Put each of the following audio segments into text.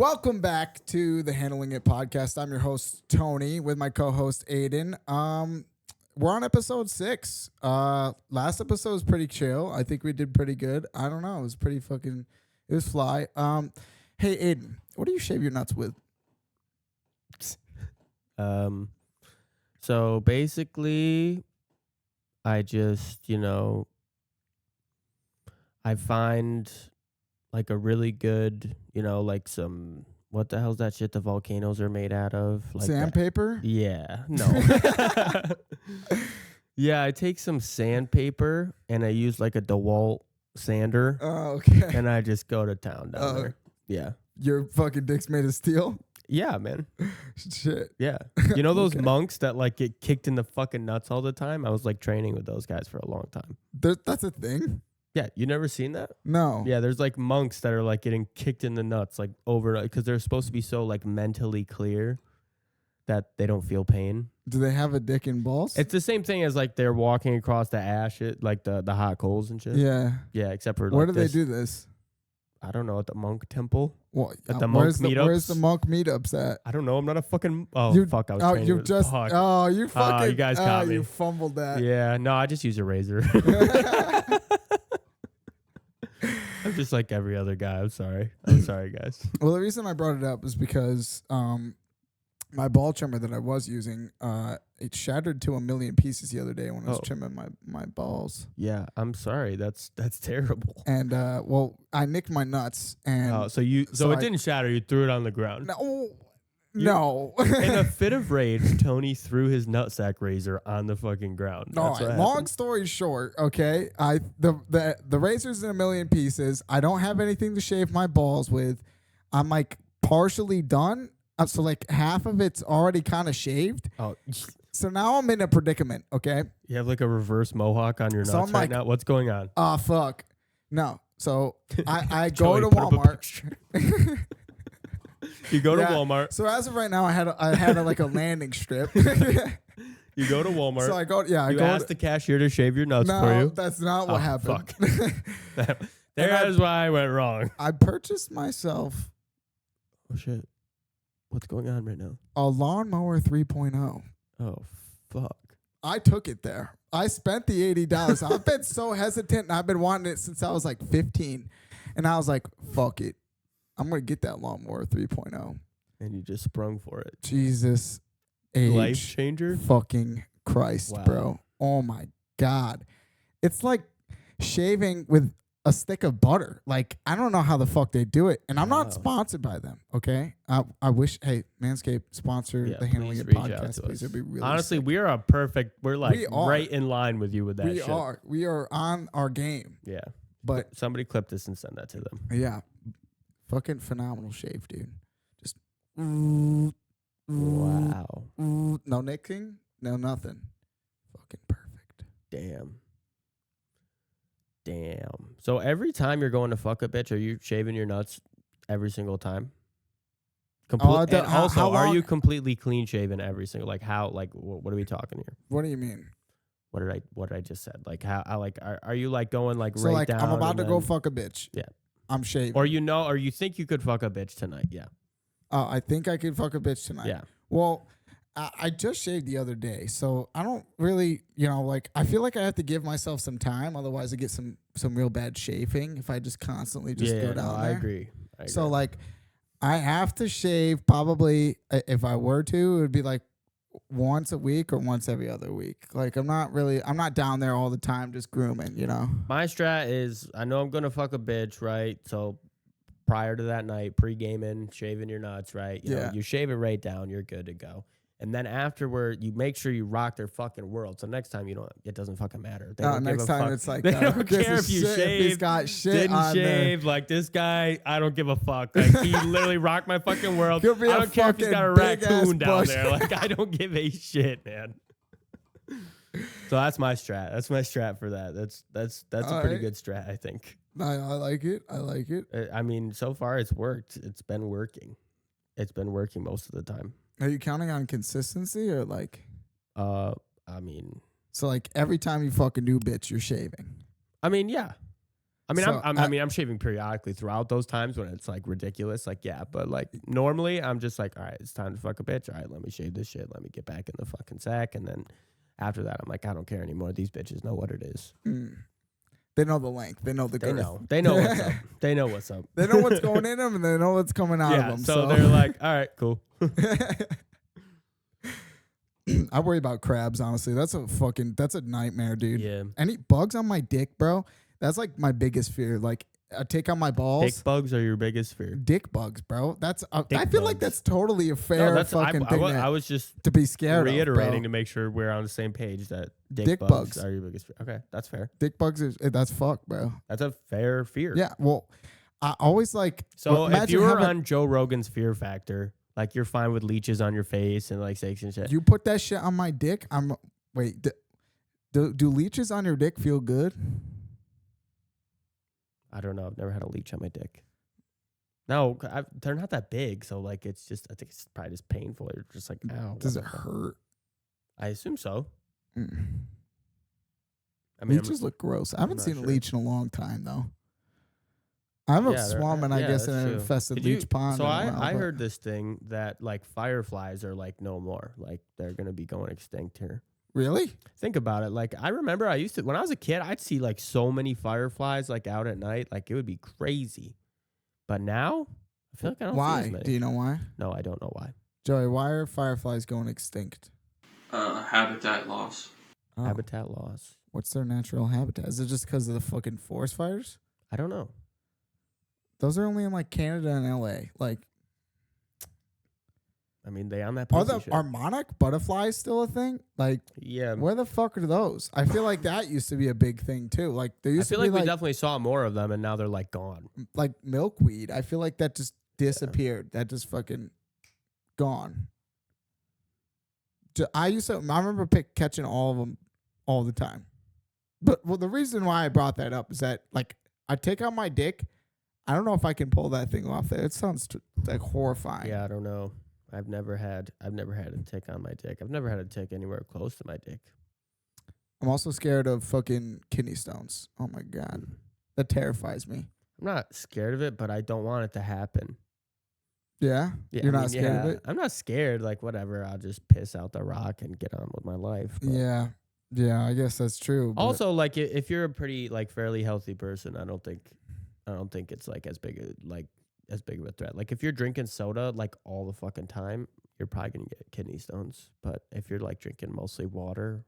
Welcome back to the Handling It podcast. I'm your host, Tony, with my co-host, Aiden. We're on episode 6. Last episode was pretty chill. I think we did pretty good. I don't know. It was pretty fucking... It was fly. Hey, Aiden, what do you shave your nuts with? So basically, I just, I find like a really good, like some, what the hell's that shit the volcanoes are made out of? Like Sandpaper? Yeah, no. Yeah, I take some sandpaper and I use like a DeWalt sander. Oh, okay. And I just go to town down there. Yeah. Your fucking dick's made of steel? Yeah, man. Shit. Yeah. You know those Okay. monks that like get kicked in the fucking nuts all the time? I was like training with those guys for a long time. That's a thing? Yeah, you never seen that? No. Yeah, there's like monks that are like getting kicked in the nuts like over because they're supposed to be so like mentally clear that they don't feel pain. Do they have a dick and balls? It's the same thing as like they're walking across the ash, like the hot coals and shit. Yeah. Yeah, except for Where like do this, they do this? I don't know, at the monk temple. Well, At the monk where's meetups? the monk meetups at? I don't know. I'm not a fucking. Oh You- fuck! I was Oh, training you with- just. fuck. Oh, you fucking. you guys caught me. You fumbled that. Yeah, no, I just use a razor. I'm just like every other guy. I'm sorry, guys. Well, the reason I brought it up is because my ball trimmer that I was using, it shattered to 1,000,000 pieces the other day when I was Oh. trimming my balls. Yeah, I'm sorry. That's terrible. And well, I nicked my nuts, and Oh, so so it I- didn't shatter. You threw it on the ground. no. In a fit of rage, Tony threw his nutsack razor on the fucking ground. All That's right, what long happened. story short, okay, the razor's in 1,000,000 pieces. I don't have anything to shave my balls with. I'm like partially done, so like half of it's already kind of shaved. Oh, So now I'm in a predicament. Okay, you have like a reverse mohawk on your nuts So I'm right like- now. What's going on? fuck, no. So I go Joey, to put up a Walmart. You go to Yeah. Walmart. So as of right now, I had like a landing strip. You go to Walmart. So I go, yeah, I you go. ask the cashier to shave your nuts for No, you. that's not what Oh, happened. fuck. And I- There's why I went wrong. I purchased myself Oh shit! What's going on right now? a lawnmower 3.0. Oh fuck! I took it there. I spent the $80. I've been so hesitant, and I've been wanting it since I was like 15. And I was like, fuck it. I'm going to get that lawnmower 3.0. And you just sprung for it. Jesus H. Life changer. Fucking Christ, Wow. bro. Oh, my God. It's like shaving with a stick of butter. Like, I don't know how the fuck they do it. And I'm Wow. not sponsored by them, okay? I wish, hey, Manscaped, sponsor Yeah, the Handling please It reach out podcast, to please. us. It'd be really Honestly, sick. we're like We are. right in line with you with that we shit. are. We are on our game. Yeah. But Somebody clip this and send that to them. yeah, fucking phenomenal shave, dude. Just Wow. no nicking, no nothing. Fucking perfect. Damn. So every time you're going to fuck a bitch, are you shaving your nuts every single time? And also, how are long- you completely clean shaven every single? Like how? Like what are we talking here? What do you mean? What did I just said? Like how? Are you like going like So right like, down? I'm about and to go then- fuck a bitch. Yeah. I'm shaving. Or you think you could fuck a bitch tonight? Yeah. I think I could fuck a bitch tonight. Yeah. Well, I just shaved the other day, so I don't really, like, I feel like I have to give myself some time, otherwise I get some real bad chafing if I just constantly just yeah. go down No, there. I agree. So like, I have to shave probably, if I were to, it would be like once a week or once every other week. Like I'm not down there all the time just grooming, My strat is I know I'm gonna fuck a bitch, right? So prior to that night, pre-gaming, shaving your nuts, right? You know, Yeah. you shave it right down, you're good to go. And then afterward, you make sure you rock their fucking world. So next time it doesn't fucking matter. They don't give Next a time fuck. it's like, They who don't gives care a if you shit if he's shaved, got shit didn't on there. shave. Like this guy, I don't give a fuck. Like he literally rocked my fucking world. Could be I a don't care if he's got a fucking big-ass raccoon down bush. there. Like I don't give a shit, man. So that's my strat. That's my strat for that. That's a All pretty right. good strat, I think. I like it. I like it. I mean, so far it's worked. It's been working. It's been working most of the time. Are you counting on consistency or like? I mean, So like every time you fucking do bitch, you're shaving. yeah. I mean, So, I'm shaving periodically throughout those times when it's like ridiculous. Like, yeah, but like normally I'm just like, all right, it's time to fuck a bitch. All right, let me shave this shit. Let me get back in the fucking sack. And then after that, I'm like, I don't care anymore. These bitches know what it is. They know the length. They know the girth. They know what's up. They know what's up. They know what's going in them and they know what's coming out of them. So they're like, all right, cool. I worry about crabs, honestly. That's a nightmare, dude. Yeah. Any bugs on my dick, bro? That's like my biggest fear. Like a tick on my balls. Dick bugs are your biggest fear. Dick bugs, bro. That's Dick I feel like bugs. that's totally a fair fucking thing I was just to be scared reiterating of, to make sure we're on the same page that dick Dick bugs bugs. are your biggest fear. Okay, that's fair. Dick bugs that's fuck, bro. That's a fair fear. Yeah, well, I always like. So if imagine you were having- on Joe Rogan's Fear Factor, like you're fine with leeches on your face and like snakes and shit. you put that shit on my dick, wait. Do leeches on your dick feel good? I don't know. I've never had a leech on my dick. No, they're not that big. So like, it's just, I think it's probably just painful. You're just like, ow. Does it hurt? I assume so. Mm. I mean, Leeches look gross. I haven't not seen sure. a leech in a long time though. I have Yeah, swum and I guess in that's an true. infested Did you- leech pond. So in a while, I but- heard this thing that like fireflies are like no more. Like they're going to be going extinct here. Really? Think about it. Like I remember when I was a kid, I'd see like so many fireflies like out at night. Like it would be crazy. But now I feel like I don't see as Why? many. Do you know why? No, I don't know why. Joey, why are fireflies going extinct? Habitat loss. Oh, Habitat loss. what's their natural habitat? Is it just because of the fucking forest fires? I don't know. Those are only in like Canada and LA. Like, I mean, they on that are monarch butterflies still a thing? Like, yeah. where the fuck are those? I feel like that used to be a big thing too. Like, there I used feel to be like we definitely saw more of them, and now they're like gone. like milkweed. I feel like that just disappeared. That just fucking gone. I remember catching all of them all the time. But the reason why I brought that up is that like I take out my dick. I don't know if I can pull that thing off there. It sounds like horrifying. Yeah, I don't know. I've never had a tick on my dick. I've never had a tick anywhere close to my dick. I'm also scared of fucking kidney stones. Oh my God. That terrifies me. I'm not scared of it, but I don't want it to happen. Yeah? Yeah, You're I not mean, scared of yeah, it? I'm not scared. Like, whatever. I'll just piss out the rock and get on with my life. But Yeah. Yeah, I guess that's true. But also, like, if you're a pretty, like, fairly healthy person, I don't think it's like as big of a threat. Like, if you're drinking soda like all the fucking time, you're probably gonna get kidney stones. But if you're like drinking mostly water,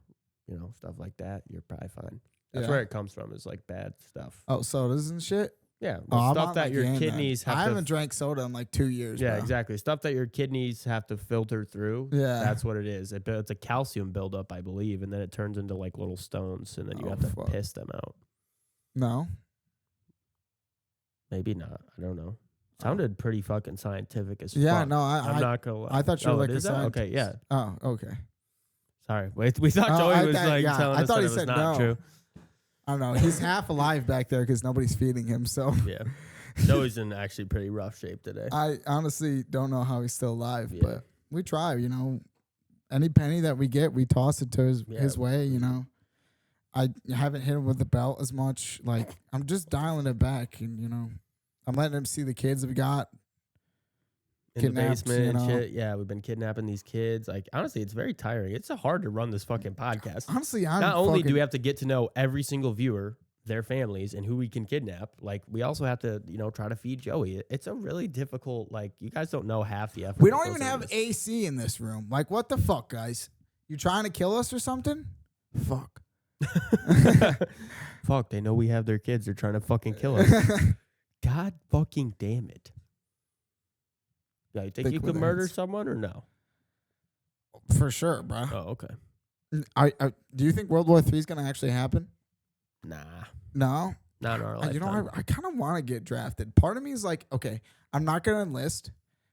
you know, stuff like that, you're probably fine. That's Yeah. where it comes from. Is like bad stuff. Oh, sodas and shit? Yeah, Oh, I'm stuff not, that like, your in kidneys have I to. haven't drank soda in like 2 years. Yeah, bro. exactly. Stuff that your kidneys have to filter through. Yeah. That's what it is. It's a calcium buildup, I believe, and then it turns into like little stones, and then you Oh, have to fuck. piss them out. No. Maybe not. I don't know. Sounded pretty fucking scientific as Yeah, fuck. no, I'm not gonna lie. I thought you were Oh, like it a is that? scientist. Okay, yeah. Oh, okay. Sorry. Wait, we thought Oh, Joey I was thought- like yeah, telling I us thought that he it was said not no. true. I don't know. He's half alive back there because nobody's feeding him. So Yeah. Joey's in actually pretty rough shape today. I honestly don't know how he's still alive, Yeah. but we try, you know. Any penny that we get, we toss it to his way, you know. I haven't hit him with the belt as much. Like, I'm just dialing it back, and, you know, I'm letting him see the kids we got. In the kidnapped, basement you and know. shit. Yeah, we've been kidnapping these kids. Like, honestly, it's very tiring. It's hard to run this fucking podcast. Honestly, I'm Not only do fucking- we have to get to know every single viewer, their families, and who we can kidnap, like, we also have to, you know, try to feed Joey. It's a really difficult, like, you guys don't know half the effort. we that don't goes even into have this. AC in this room. Like, what the fuck, guys? You trying to kill us or something? Fuck. Fuck, they know we have their kids. They're trying to fucking kill us. God fucking damn it. Yeah, you think you with could the murder hands. someone or no? For sure, bro. Oh, okay. Do you think World War III is going to actually happen? Nah. No. Not in our lifetime. You know, I kind of want to get drafted. Part of me is like, okay, I'm not going to enlist,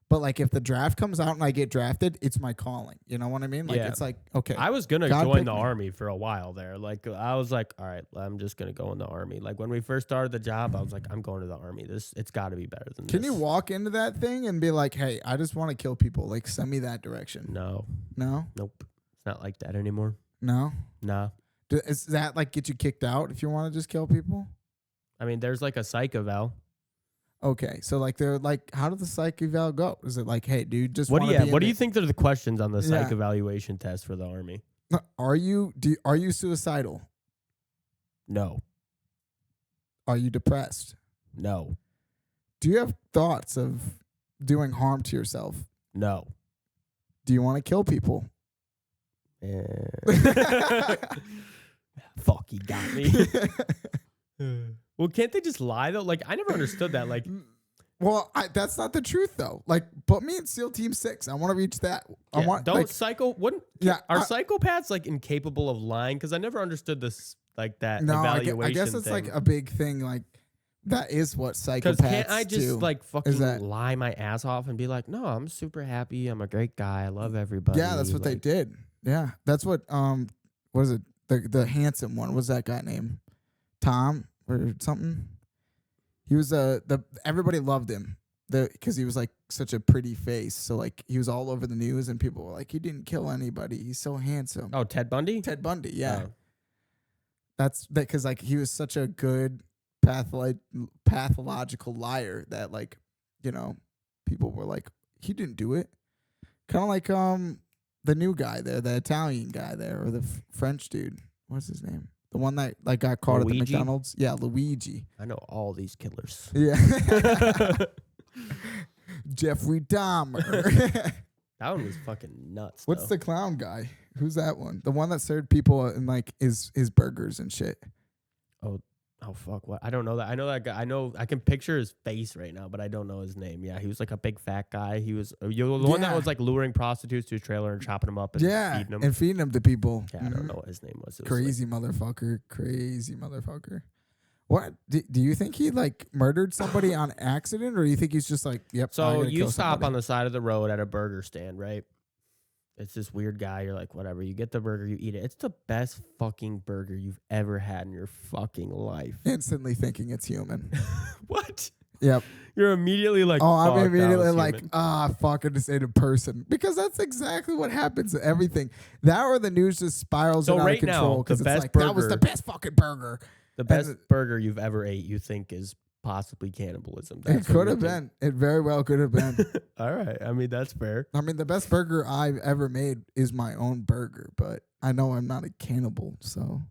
but like if the draft comes out and I get drafted, it's my calling. You know what I mean? Like Yeah. it's like, okay. I was going to God join picked the me. army for a while there. Like, I was like, all right, I'm just going to go in the army. Like, when we first started the job, I was like, I'm going to the army. It's got to be better than Can this. you walk into that thing and be like, hey, I just want to kill people. Like, send me that direction. No. No? Nope. It's not like that anymore. No? Nah. Is that like get you kicked out if you want to just kill people? I mean, there's like a psych eval. Okay, so like they're like, how did the psych eval go? Is it like, hey, dude, just What do wanna you be in What do the- you think are the questions on the psych Yeah. evaluation test for the Army? Are you suicidal? No, Are you depressed? no, Do you have thoughts of doing harm to yourself? no. Do you want to kill people? Fuck, he got me. Well, can't they just lie though? Like, I never understood that. Like, Well, that's not the truth though. Like, put me in SEAL Team 6. I want to reach that. I yeah, want don't like, psycho. Wouldn't are psychopaths like incapable of lying? Because I never understood this like that no. evaluation. I guess it's thing. like a big thing. Like that is what Because psychopaths can't I just do. like fucking that- lie my ass off and be like, no, I'm super happy. I'm a great guy. I love everybody. Yeah, that's what they like, did. Yeah, that's what what is it? The handsome one. What's that guy name? Tom or something? He was the everybody loved him because he was like such a pretty face. So like he was all over the news and people were like, he didn't kill anybody. He's so handsome. Oh, Ted Bundy? Ted Bundy, yeah. Oh. That's because like he was such a good pathological liar that like, you know, people were like, he didn't do it. Kind of like the new guy there, the Italian guy there, or the French dude. What's his name? The one that like got caught at the Luigi? McDonald's. Yeah, Luigi. I know all these killers. Yeah. Jeffrey Dahmer. That one was fucking nuts. What's though. the clown guy? Who's that one? The one that served people in like his burgers and shit. Oh fuck! What? I don't know that. I know that guy. I know. I can picture his face right now, but I don't know his name. Yeah, he was like a big fat guy. He was the one that was like luring prostitutes to his trailer and chopping them up and feeding them. And feeding them to people. Yeah, I don't know what his name was. It was Crazy motherfucker. Crazy motherfucker. What? Do you think he like murdered somebody on accident, or do you think he's just like, yep? So you stop on the side of the road at a burger stand, right? It's this weird guy. You're like, whatever. You get the burger, you eat it. It's the best fucking burger you've ever had in your fucking life. Instantly thinking it's human. What? Yep. You're immediately like, Oh, I'm fuck, that immediately was like, human. fuck, I just ate a person. Because that's exactly what happens to everything. That or the news just spirals So out right of control. now, Because the it's best like, that was the burger- best fucking burger. The best burger you've ever ate, you think, is possibly cannibalism. It That's what could you're have been. It very well could have been. thinking. All right. I mean, that's fair. I mean, the best burger I've ever made is my own burger. But I know I'm not a cannibal, so.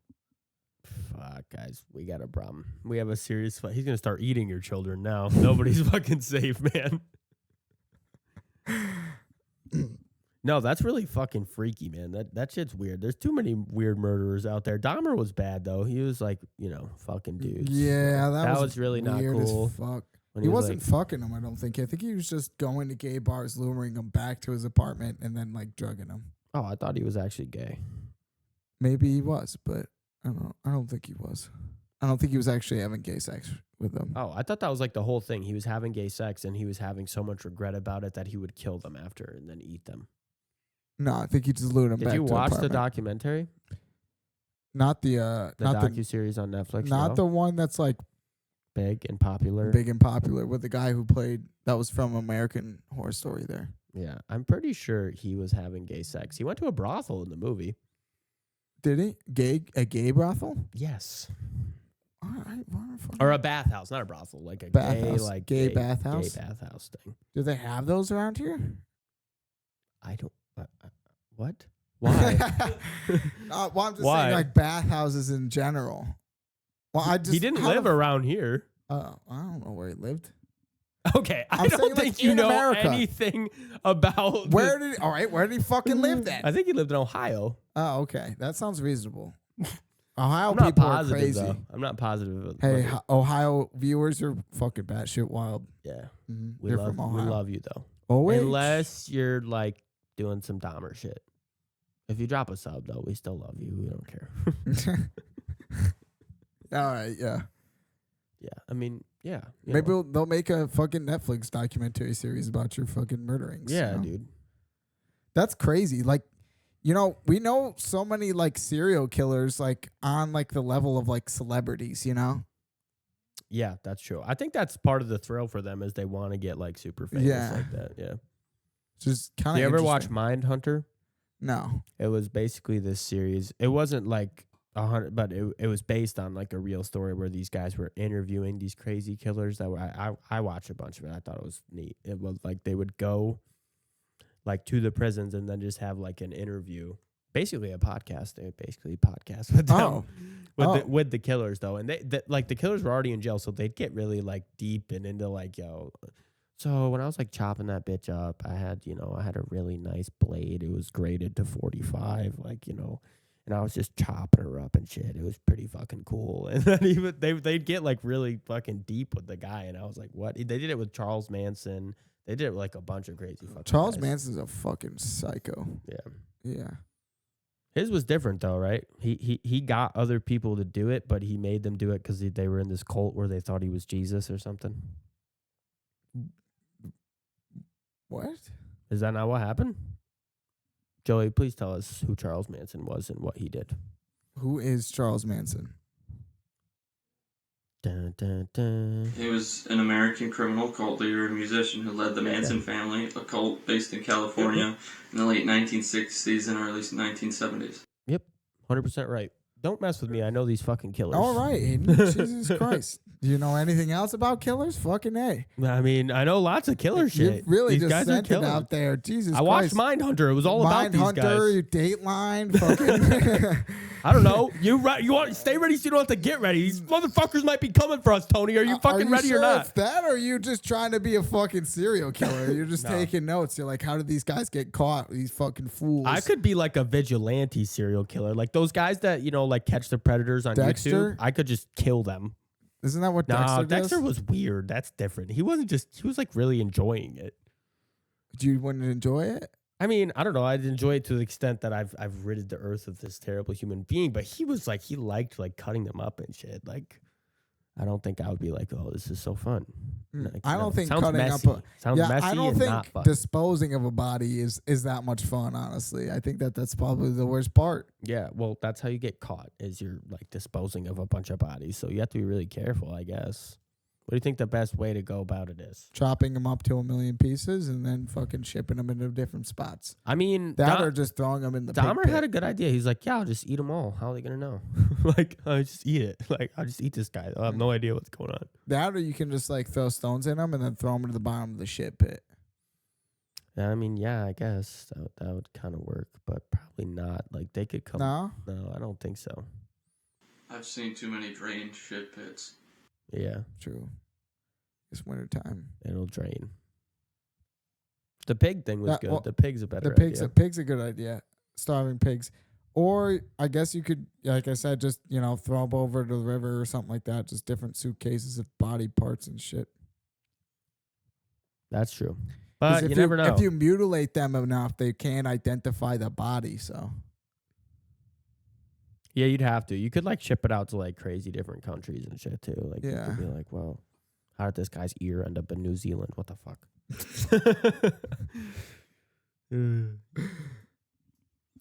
Fuck, guys. We got a problem. We have a serious fight. He's going to start eating your children now. Nobody's fucking safe, man. No, that's really fucking freaky, man. That shit's weird. There's too many weird murderers out there. Dahmer was bad though. He was like, fucking dudes. Yeah, that was really not weird cool. As fuck. When He was wasn't fucking them, I don't think. I think he was just going to gay bars, luring them back to his apartment, and then like drugging them. Oh, I thought he was actually gay. Maybe he was, but I don't know. I don't think he was. I don't think he was actually having gay sex with them. Oh, I thought that was like the whole thing. He was having gay sex and he was having so much regret about it that he would kill them after and then eat them. No, I think he just lured them back. Did you to watch the apartment. documentary? Not the The not docuseries on Netflix? not no? the one that's like Big and popular. big and popular with the guy who played that was from American Horror Story there. Yeah, I'm pretty sure he was having gay sex. He went to a brothel in the movie. Did he? A gay brothel? Yes. All right. Or a bathhouse, not a brothel, like a Bathhouse. gay, like Gay bathhouse? Gay bathhouse thing. Do they have those around here? I don't. What? Why? Well, I'm just Why? saying like bathhouses in general. Well, He didn't live around here. I don't know where he lived. Okay, I I'm don't saying, like, think you in know America. anything about Where did he fucking live then? I think he lived in Ohio. Oh, okay. That sounds reasonable. Ohio I'm not people are positive crazy. though. I'm not positive. Hey, Ohio viewers are fucking batshit wild. Yeah, They're from we Ohio. love you though. Always. Unless you're like doing some Dahmer shit. If you drop a sub though, we still love you. We don't care. All right, yeah. Yeah, I mean, yeah. you Maybe know. they'll make a fucking Netflix documentary series about your fucking murderings. Yeah, you know? dude. That's crazy. Like, we know so many like serial killers like on like the level of like celebrities, Yeah, that's true. I think that's part of the thrill for them is they want to get like super famous Yeah. like that. Yeah. Just kind of. You ever watch Mindhunter? No. It was basically this series. It wasn't like But it was based on like a real story where these guys were interviewing these crazy killers that were. I watched a bunch of it. I thought it was neat. It was like they would go like to the prisons and then just have like an interview, basically a podcast. They would basically podcast with them, with the killers though, and like the killers were already in jail, so they'd get really like deep and into like So when I was like chopping that bitch up, I had a really nice blade. It was graded to 45, like and I was just chopping her up and shit. It was pretty fucking cool. And then they'd get like really fucking deep with the guy, and I was like, what? They did it with Charles Manson. They did it with like a bunch of crazy fucking Charles guys. Manson's a fucking psycho. Yeah. His was different though, right? He got other people to do it, but he made them do it because they were in this cult where they thought he was Jesus or something. What? Is that not what happened? Joey, please tell us who Charles Manson was and what he did. Who is Charles Manson? Dun, dun, dun. He was an American criminal cult leader and musician who led the Manson family, a cult based in California in the late 1960s and early 1970s. Yep, 100% right. Don't mess with me. I know these fucking killers. All right, Aiden. Jesus Christ. Do you know anything else about killers? Fucking A. I mean, I know lots of killer shit. You really these just guys sent are it killing. out there. Jesus Christ. I watched Mindhunter. It was all about these guys. Mindhunter, Dateline, fucking. I don't know. You want stay ready so you don't have to get ready. These motherfuckers might be coming for us, Tony. Are you fucking ready sure or not? It's that, or are you just trying to be a fucking serial killer? You're just No. taking notes. You're like, how did these guys get caught? These fucking fools. I could be like a vigilante serial killer. Like those guys that, like catch the predators on Dexter? YouTube. I could just kill them. Isn't that what No, Dexter does? Dexter was weird. That's different. He was like really enjoying it. You wouldn't enjoy it? I mean, I don't know. I'd enjoy it to the extent that I've ridded the earth of this terrible human being, but he liked like cutting them up and shit. Like, I don't think I would be like, oh, this is so fun. Like, I don't think sounds cutting messy. up Sounds messy I don't and think not fun. disposing of a body is that much fun, honestly. I think that's probably the worst part. Yeah, well, that's how you get caught, is you're like disposing of a bunch of bodies. So you have to be really careful, I guess. What do you think the best way to go about it is? Chopping them up to 1,000,000 pieces and then fucking shipping them into different spots. I mean, That or just throwing them in the pig Dahmer pit. had a good idea. He's like, yeah, I'll just eat them all. How are they going to know? Like, I'll just eat it. Like, I'll just eat this guy. I'll have no idea what's going on. That or you can just like throw stones in them and then throw them into the bottom of the shit pit. I mean, yeah, I guess that would kind of work, but probably not. Like, they could come. No? No, I don't think so. I've seen too many drained shit pits. Yeah, True. It's wintertime. it'll drain. The pig thing was good. Well, The pig's a better The idea. pig's a good idea. Starving pigs. Or I guess you could, like I said, just, throw them over to the river or something like that. Just different suitcases of body parts and shit. That's true. 'Cause But you never know. If you mutilate them enough, they can't identify the body, so. Yeah, you'd have to. You could like ship it out to like crazy different countries and shit too. Like you Yeah. could be like, well, how did this guy's ear end up in New Zealand? What the fuck?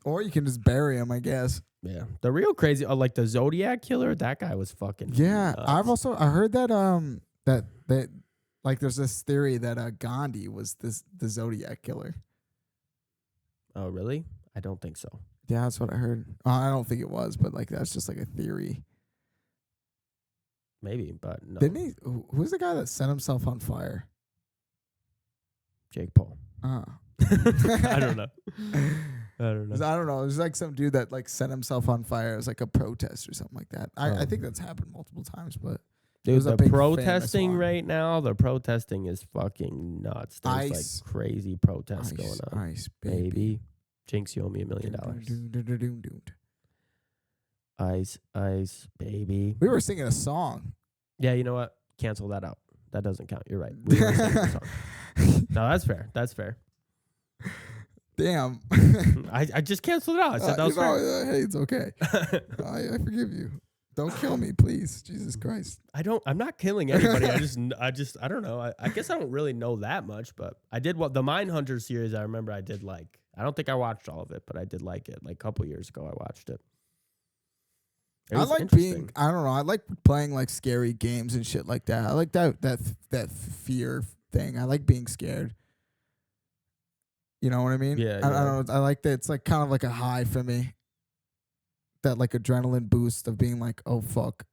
Or you can just bury them, I guess. Yeah. The real crazy, like the Zodiac killer, that guy was fucking Yeah, nuts. I heard that that like there's this theory that Gandhi was the Zodiac killer. Oh, really? I don't think so. Yeah, that's what I heard. I don't think it was, but like that's just like a theory. Maybe, but no. Didn't he? Who's the guy that set himself on fire? Jake Paul. I I don't know. I don't know. I don't know. There's like some dude that like set himself on fire as like a protest or something like that. I think that's happened multiple times, but it Dude, was a the big protesting famous one. right now, the protesting is fucking nuts. There's Ice. like crazy protests going on. Ice, Baby. Jinx, you owe me $1 million. Ice, ice, baby. We were singing a song. Yeah, you know what? Cancel that out. That doesn't count. You're right. We were singing a song. No, that's fair. That's fair. Damn. I just canceled it out. I said that was fair. Hey, it's okay. I forgive you. Don't kill me, please. Jesus Christ. I'm not killing anybody. I don't know. I guess I don't really know that much, but I did the Mindhunter series. I remember I did like. I don't think I watched all of it, but I did like it. Like a couple years ago, I watched it. I like being. I don't know. I like playing like scary games and shit like that. I like that fear thing. I like being scared. You know what I mean? Yeah, I don't know. I like that. It's like kind of like a high for me. like adrenaline boost of being like, oh fuck.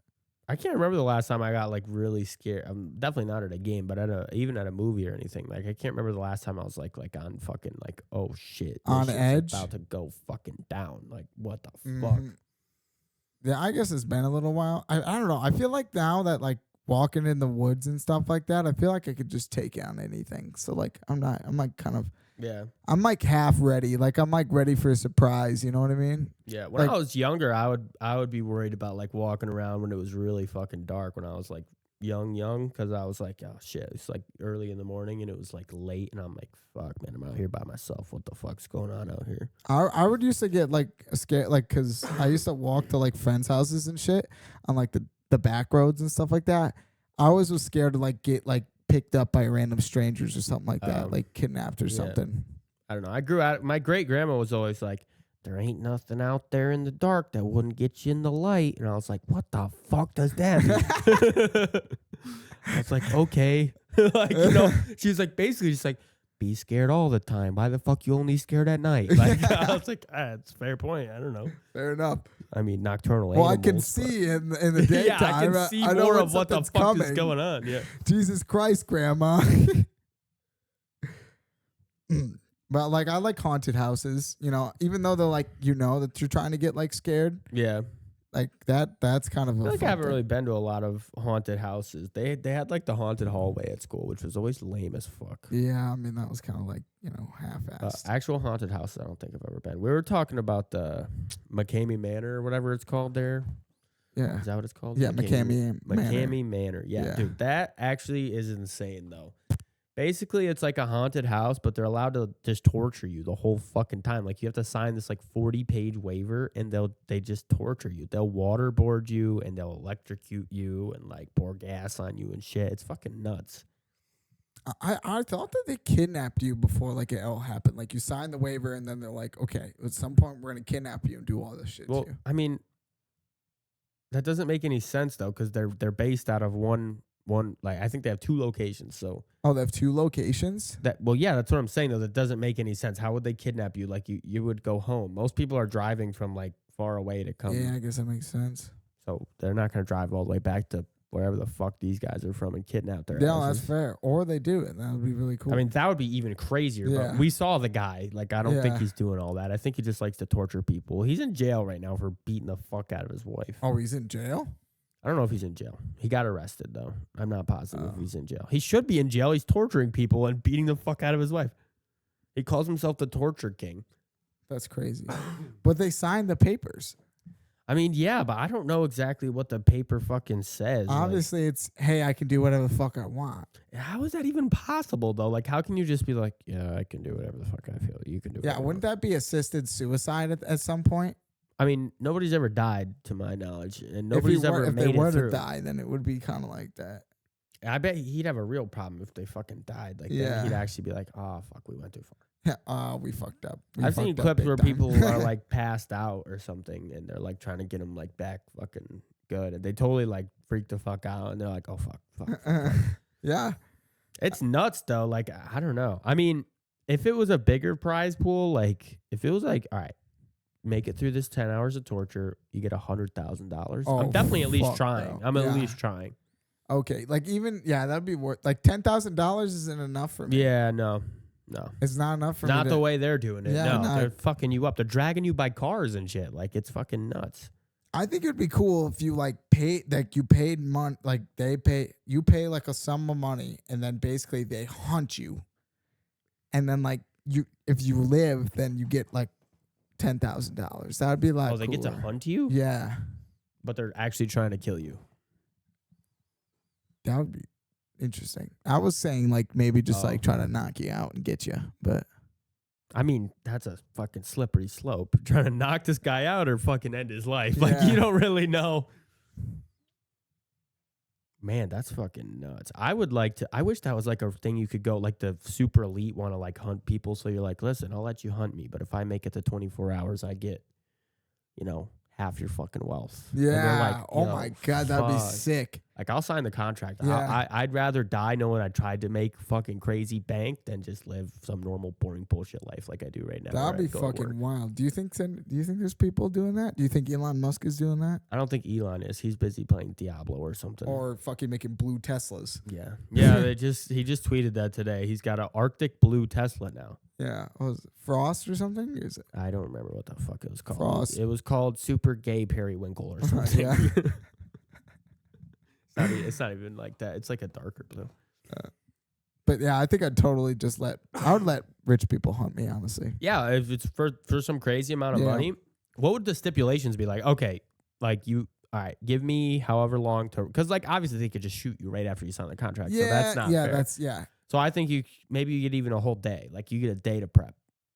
I can't remember the last time I got like really scared. I'm definitely not at a game, but even at a movie or anything. Like I can't remember the last time I was like on fucking like, oh shit, On shit's edge? about to go fucking down. Like what the Mhm. fuck? Yeah, I guess it's been a little while. I don't know. I feel like now that like walking in the woods and stuff like that, I feel like I could just take on anything. So like I'm like kind of Yeah. I'm like half ready. Like I'm like ready for a surprise, you know what I mean? Yeah. When Like- I was younger, I would be worried about like walking around when it was really fucking dark when I was like young, because I was like, oh shit, it's like early in the morning and it was like late and I'm like, fuck man, I'm out here by myself. What the fuck's going on out here? I would used to get like scared, like because I used to walk to like friends' houses and shit on like the back roads and stuff like that. I always was scared to like get like picked up by random strangers or something like that, like kidnapped or yeah. something. I don't know. I grew out. My great grandma was always like, there ain't nothing out there in the dark that wouldn't get you in the light. And I was like, what the fuck does that mean? I was like, okay. Like, you know, she was like, basically just like, be scared all the time. Why the fuck you only scared at night? Like, I was like, it's a fair point. I don't know. Fair enough. I mean, nocturnal Well, animals. I can see in the daytime. Yeah, I can see I know more when of what the something's fuck coming. is going on. Yeah. Jesus Christ, Grandma. But like I like haunted houses, you know, even though they're like, you know, that you're trying to get like scared. Yeah. Like that's kind of I a feel like I fun haven't thing. really been to a lot of haunted houses. They had like the haunted hallway at school, which was always lame as fuck. Yeah, I mean that was kind of like, you know, half-assed. Actual haunted houses, I don't think I've ever been. We were talking about the McCamey Manor or whatever it's called there. Yeah. Is that what it's called? Yeah, McCamey Manor. McCamey Manor. Yeah, Yeah. dude, that actually is insane though. Basically, it's like a haunted house, but they're allowed to just torture you the whole fucking time. Like you have to sign this like 40-page waiver, and they just torture you. They'll waterboard you, and they'll electrocute you, and like pour gas on you and shit. It's fucking nuts. I thought that they kidnapped you before like it all happened. Like you signed the waiver and then they're like, okay, at some point we're gonna kidnap you and do all this shit Well, to you. I mean, that doesn't make any sense though, because they're based out of one. Like I think they have 2 locations. So Oh, they have 2 locations? yeah, that's what I'm saying though. That doesn't make any sense. How would they kidnap you? Like you would go home. Most people are driving from like far away to come. Yeah, I guess that makes sense. So they're not gonna drive all the way back to wherever the fuck these guys are from and kidnap their Yeah, asses. that's fair. Or they do it. That would be really cool. I mean, that would be even crazier. Yeah. But we saw the guy. Like, I don't think Yeah. he's doing all that. I think he just likes to torture people. He's in jail right now for beating the fuck out of his wife. oh, he's in jail? I don't know if he's in jail. He got arrested, though. I'm not positive Oh. if he's in jail. He should be in jail. He's torturing people and beating the fuck out of his wife. He calls himself the torture king. That's crazy. But they signed the papers. I mean, yeah, but I don't know exactly what the paper fucking says. Like, Obviously, it's, hey, I can do whatever the fuck I want. how is that even possible, though? Like, how can you just be like, yeah, I can do whatever the fuck I feel. You can do Yeah, whatever. wouldn't that be assisted suicide at some point? I mean, nobody's ever died, to my knowledge, and If nobody's ever if made they were it through. to die, then it would be kind of like that. I bet he'd have a real problem if they fucking died. Like, Yeah. then he'd actually be like, oh, fuck, we went too far. Yeah, we fucked up. I've seen fucked up clips big where time. people are like passed out or something, and they're like trying to get them like back fucking good, and they totally like freak the fuck out, and they're like, oh fuck. Yeah. It's nuts though. Like I don't know. I mean, if it was a bigger prize pool, like if it was like, all right, make it through this 10 hours of torture, you get $100,000. Oh, I'm definitely at least fuck trying. no. I'm Yeah. at least trying. Okay. Like even, yeah, that'd be worth, like $10,000 isn't enough for me. Yeah, no. It's not enough for me. Not the way they're doing it. Yeah, no, no. they're fucking you up. They're dragging you by cars and shit. Like it's fucking nuts. I think it'd be cool if you like you paid money, like you pay like a sum of money and then basically they hunt you. And then like if you live, then you get like $10,000. That would be like, Oh, they get to cooler. hunt you? Yeah. But they're actually trying to kill you. That would be interesting. I was saying like maybe just Oh. like try to knock you out and get you, but I mean, that's a fucking slippery slope. Trying to knock this guy out or fucking end his life. Like, Yeah. you don't really know. Man, that's fucking nuts. I wish that was like a thing you could go, like the super elite want to like hunt people. So you're like, listen, I'll let you hunt me. But if I make it to 24 hours, I get, half your fucking wealth. And they're Yeah. like, Oh yo, my God, that'd be fuck. sick. Like, I'll sign the contract. Yeah. I'd rather die knowing I tried to make fucking crazy bank than just live some normal, boring bullshit life like I do right now. That'd be fucking wild. Do you think there's people doing that? Do you think Elon Musk is doing that? I don't think Elon is. He's busy playing Diablo or something. Or fucking making blue Teslas? Yeah. He just tweeted that today. He's got an Arctic blue Tesla now. Yeah. Was it Frost or something? Is it? I don't remember what the fuck it was called. Frost. It was called Super Gay Periwinkle or something. Yeah. It's not even like that. It's like a darker blue. But yeah, I think I would let rich people hunt me, honestly. Yeah, if it's for some crazy amount of Yeah. money, what would the stipulations be like? Okay, like all right, give me however long to, because like obviously they could just shoot you right after you sign the contract. So that's not fair. So I think you get even a whole day. Like you get a day to prep.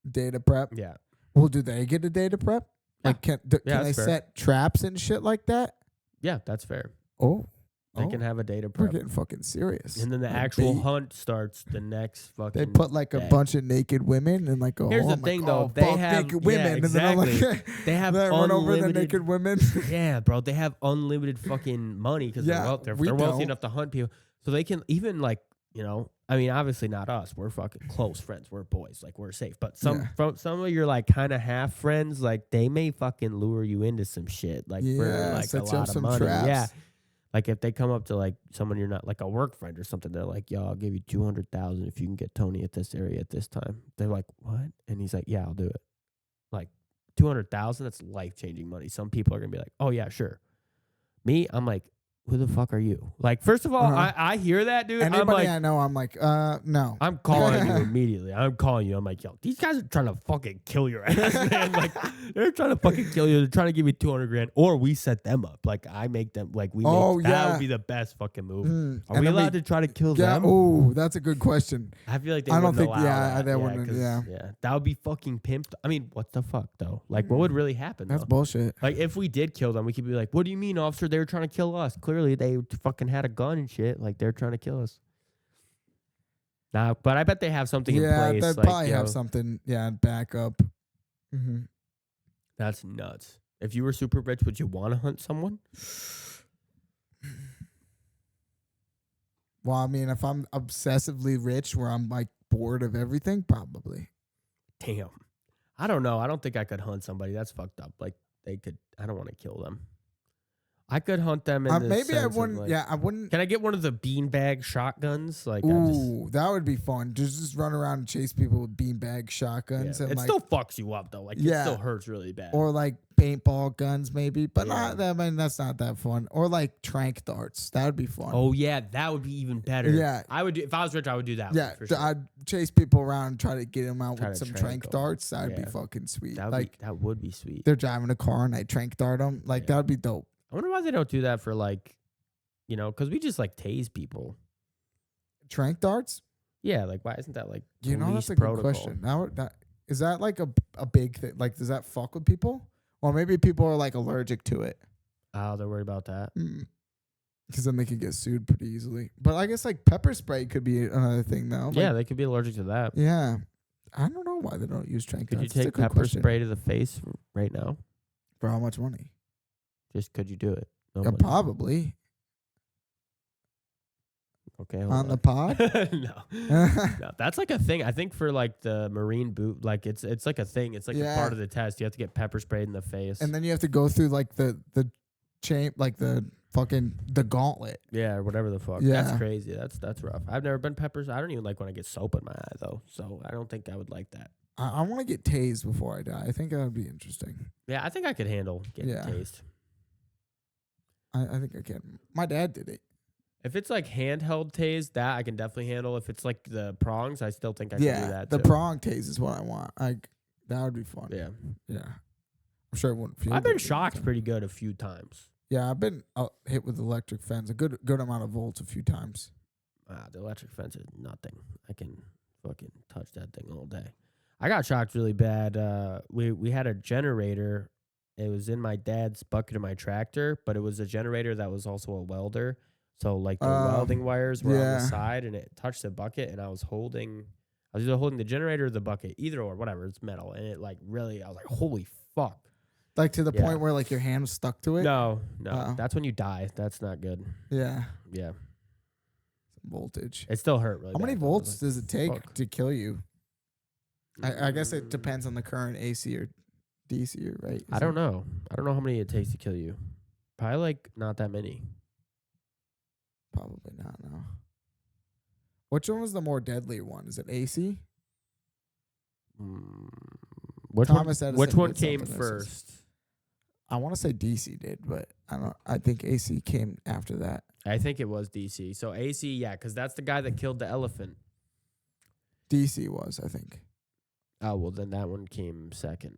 Data prep. Yeah. Well, do they get a data prep? Yeah. Like can they set traps and shit like that? Yeah, that's fair. Oh. They can have a data We're prep. getting fucking serious. And then the actual hunt starts the next fucking They put like a day. bunch of naked women and like Here's the thing though, they have naked women exactly. and then I'm like They have then run over the unlimited naked women. Yeah, bro, they have unlimited fucking money because Yeah, they're we wealthy don't. enough to hunt people. So they can even like, I mean, obviously not us. We're fucking close friends. We're boys. Like we're safe. But some of your like kind of half friends, like they may fucking lure you into some shit. Like for like set a you up lot of some money. traps. Yeah. Like if they come up to like someone you're not like a work friend or something, they're like, "Yo, I'll give you 200,000 if you can get Tony at this area at this time." They're like, "What?" And he's like, "Yeah, I'll do it." Like 200,000, that's life-changing money. Some people are gonna be like, "Oh yeah, sure." Me, I'm like, who the fuck are you? Like, first of all, I hear that, dude. Anybody I'm like, I know, I'm like, no. I'm calling you immediately. I'm calling you. I'm like, yo, these guys are trying to fucking kill your ass, man. Like, they're trying to fucking kill you. They're trying to give me 200 grand, or we set them up. Like, I make them. Like, that would be the best fucking move. Are we allowed to try to kill them? Oh, that's a good question. I feel like they I don't wouldn't think. allow that. Wouldn't. Yeah, that would be fucking pimped. I mean, what the fuck though? Like, what would really happen? That's though? bullshit. Like, if we did kill them, we could be like, "What do you mean, officer? They were trying to kill us. Clearly, they fucking had a gun and shit. Like, they're trying to kill us." Nah, but I bet they have something in place. They'd like, probably have something. Yeah, back up. Mm-hmm. That's nuts. If you were super rich, would you want to hunt someone? Well, I mean, if I'm obsessively rich, where I'm like bored of everything, probably. Damn. I don't know. I don't think I could hunt somebody. That's fucked up. Like, they could. I don't want to kill them. I could hunt them in maybe I wouldn't. Like, I wouldn't. Can I get one of the beanbag shotguns? Like, that would be fun. Just run around and chase people with beanbag shotguns. Yeah. And it still fucks you up though. Like, it still hurts really bad. Or like paintball guns, maybe, but not that. I mean, that's not that fun. Or like trank darts. That would be fun. Oh yeah, that would be even better. Yeah, I would do if I was rich. I would do that. Yeah, for sure. I'd chase people around and try to get them out with some trank darts. That'd be fucking sweet. That would be sweet. They're driving a car and I trank dart them. Like that would be dope. I wonder why they don't do that for like, because we just like tase people. Trank darts? Yeah, like why isn't that like that's a protocol? good question. Is that like a big thing? Like, does that fuck with people? Or maybe people are like allergic to it. Oh, they're worried about that. Because then they could get sued pretty easily. But I guess like pepper spray could be another thing though. Yeah, they could be allergic to that. Yeah. I don't know why they don't use trank darts. Could you take pepper spray to the face right now? For how much money? Just could you do it? No Yeah, probably. Okay. On the pod? No, that's like a thing. I think for like the Marine boot, like it's like a thing. It's like a part of the test. You have to get pepper sprayed in the face, and then you have to go through like the chain, like the gauntlet. Yeah, or whatever the fuck. Yeah. That's crazy. That's rough. I've never been peppers. I don't even like when I get soap in my eye though. So I don't think I would like that. I want to get tased before I die. I think that would be interesting. Yeah, I think I could handle getting tased. I think I can. My dad did it. If it's like handheld tase, that I can definitely handle. If it's like the prongs, I still think I can do that. The too. prong tase is what I want. That would be fun. Yeah. I'm sure it wouldn't feel. I've been shocked pretty good a few times. Yeah, I've been hit with electric fence a good amount of volts a few times. The electric fence is nothing. I can fucking touch that thing all day. I got shocked really bad. We had a generator. It was in my dad's bucket of my tractor, but it was a generator that was also a welder. So like the welding wires were on the side, and it touched the bucket, and I was either holding the generator or the bucket, either or, whatever. It's metal, and it like really, I was like, holy fuck. Like to the Yeah. point where like your hand was stuck to it? No, Uh-oh. that's when you die. That's not good. Yeah. Yeah, Voltage. it still hurt really How many bad, though. I was volts like, does it take fuck. to kill you? I guess it depends on the current, AC or DC, right? I don't know. I don't know how many it takes to kill you. Probably like not that many. Probably not, no. Which one was the more deadly one? Is it AC? Which Thomas one? Edison Which one did came something that says- first? I want to say DC did, but I don't. I think AC came after that. I think it was DC. So AC, yeah, because that's the guy that killed the elephant. DC was, I think. Oh well, then that one came second.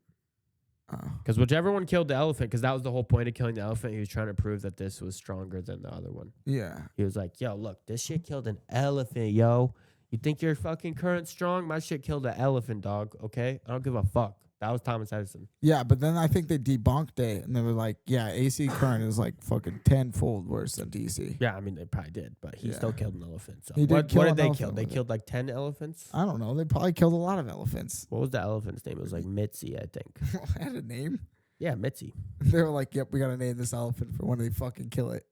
Oh. Because whichever one killed the elephant, because that was the whole point of killing the elephant. He was trying to prove that this was stronger than the other one. Yeah. He was like, "Yo, look, this shit killed an elephant, yo. You think your fucking current strong? My shit killed an elephant, dog. Okay, I don't give a fuck." That was Thomas Edison. Yeah, but then I think they debunked it and they were like, yeah, AC current is like fucking 10-fold worse than DC. Yeah, I mean they probably did, but he Yeah. still killed an elephant. So He did what kill did an they elephant kill? They with it. killed like 10 elephants. I don't know. They probably killed a lot of elephants. What was the elephant's name? It was like Mitzi, I think. I had a name. Yeah, Mitzi. They were like, yep, we got to name this elephant for when they fucking kill it.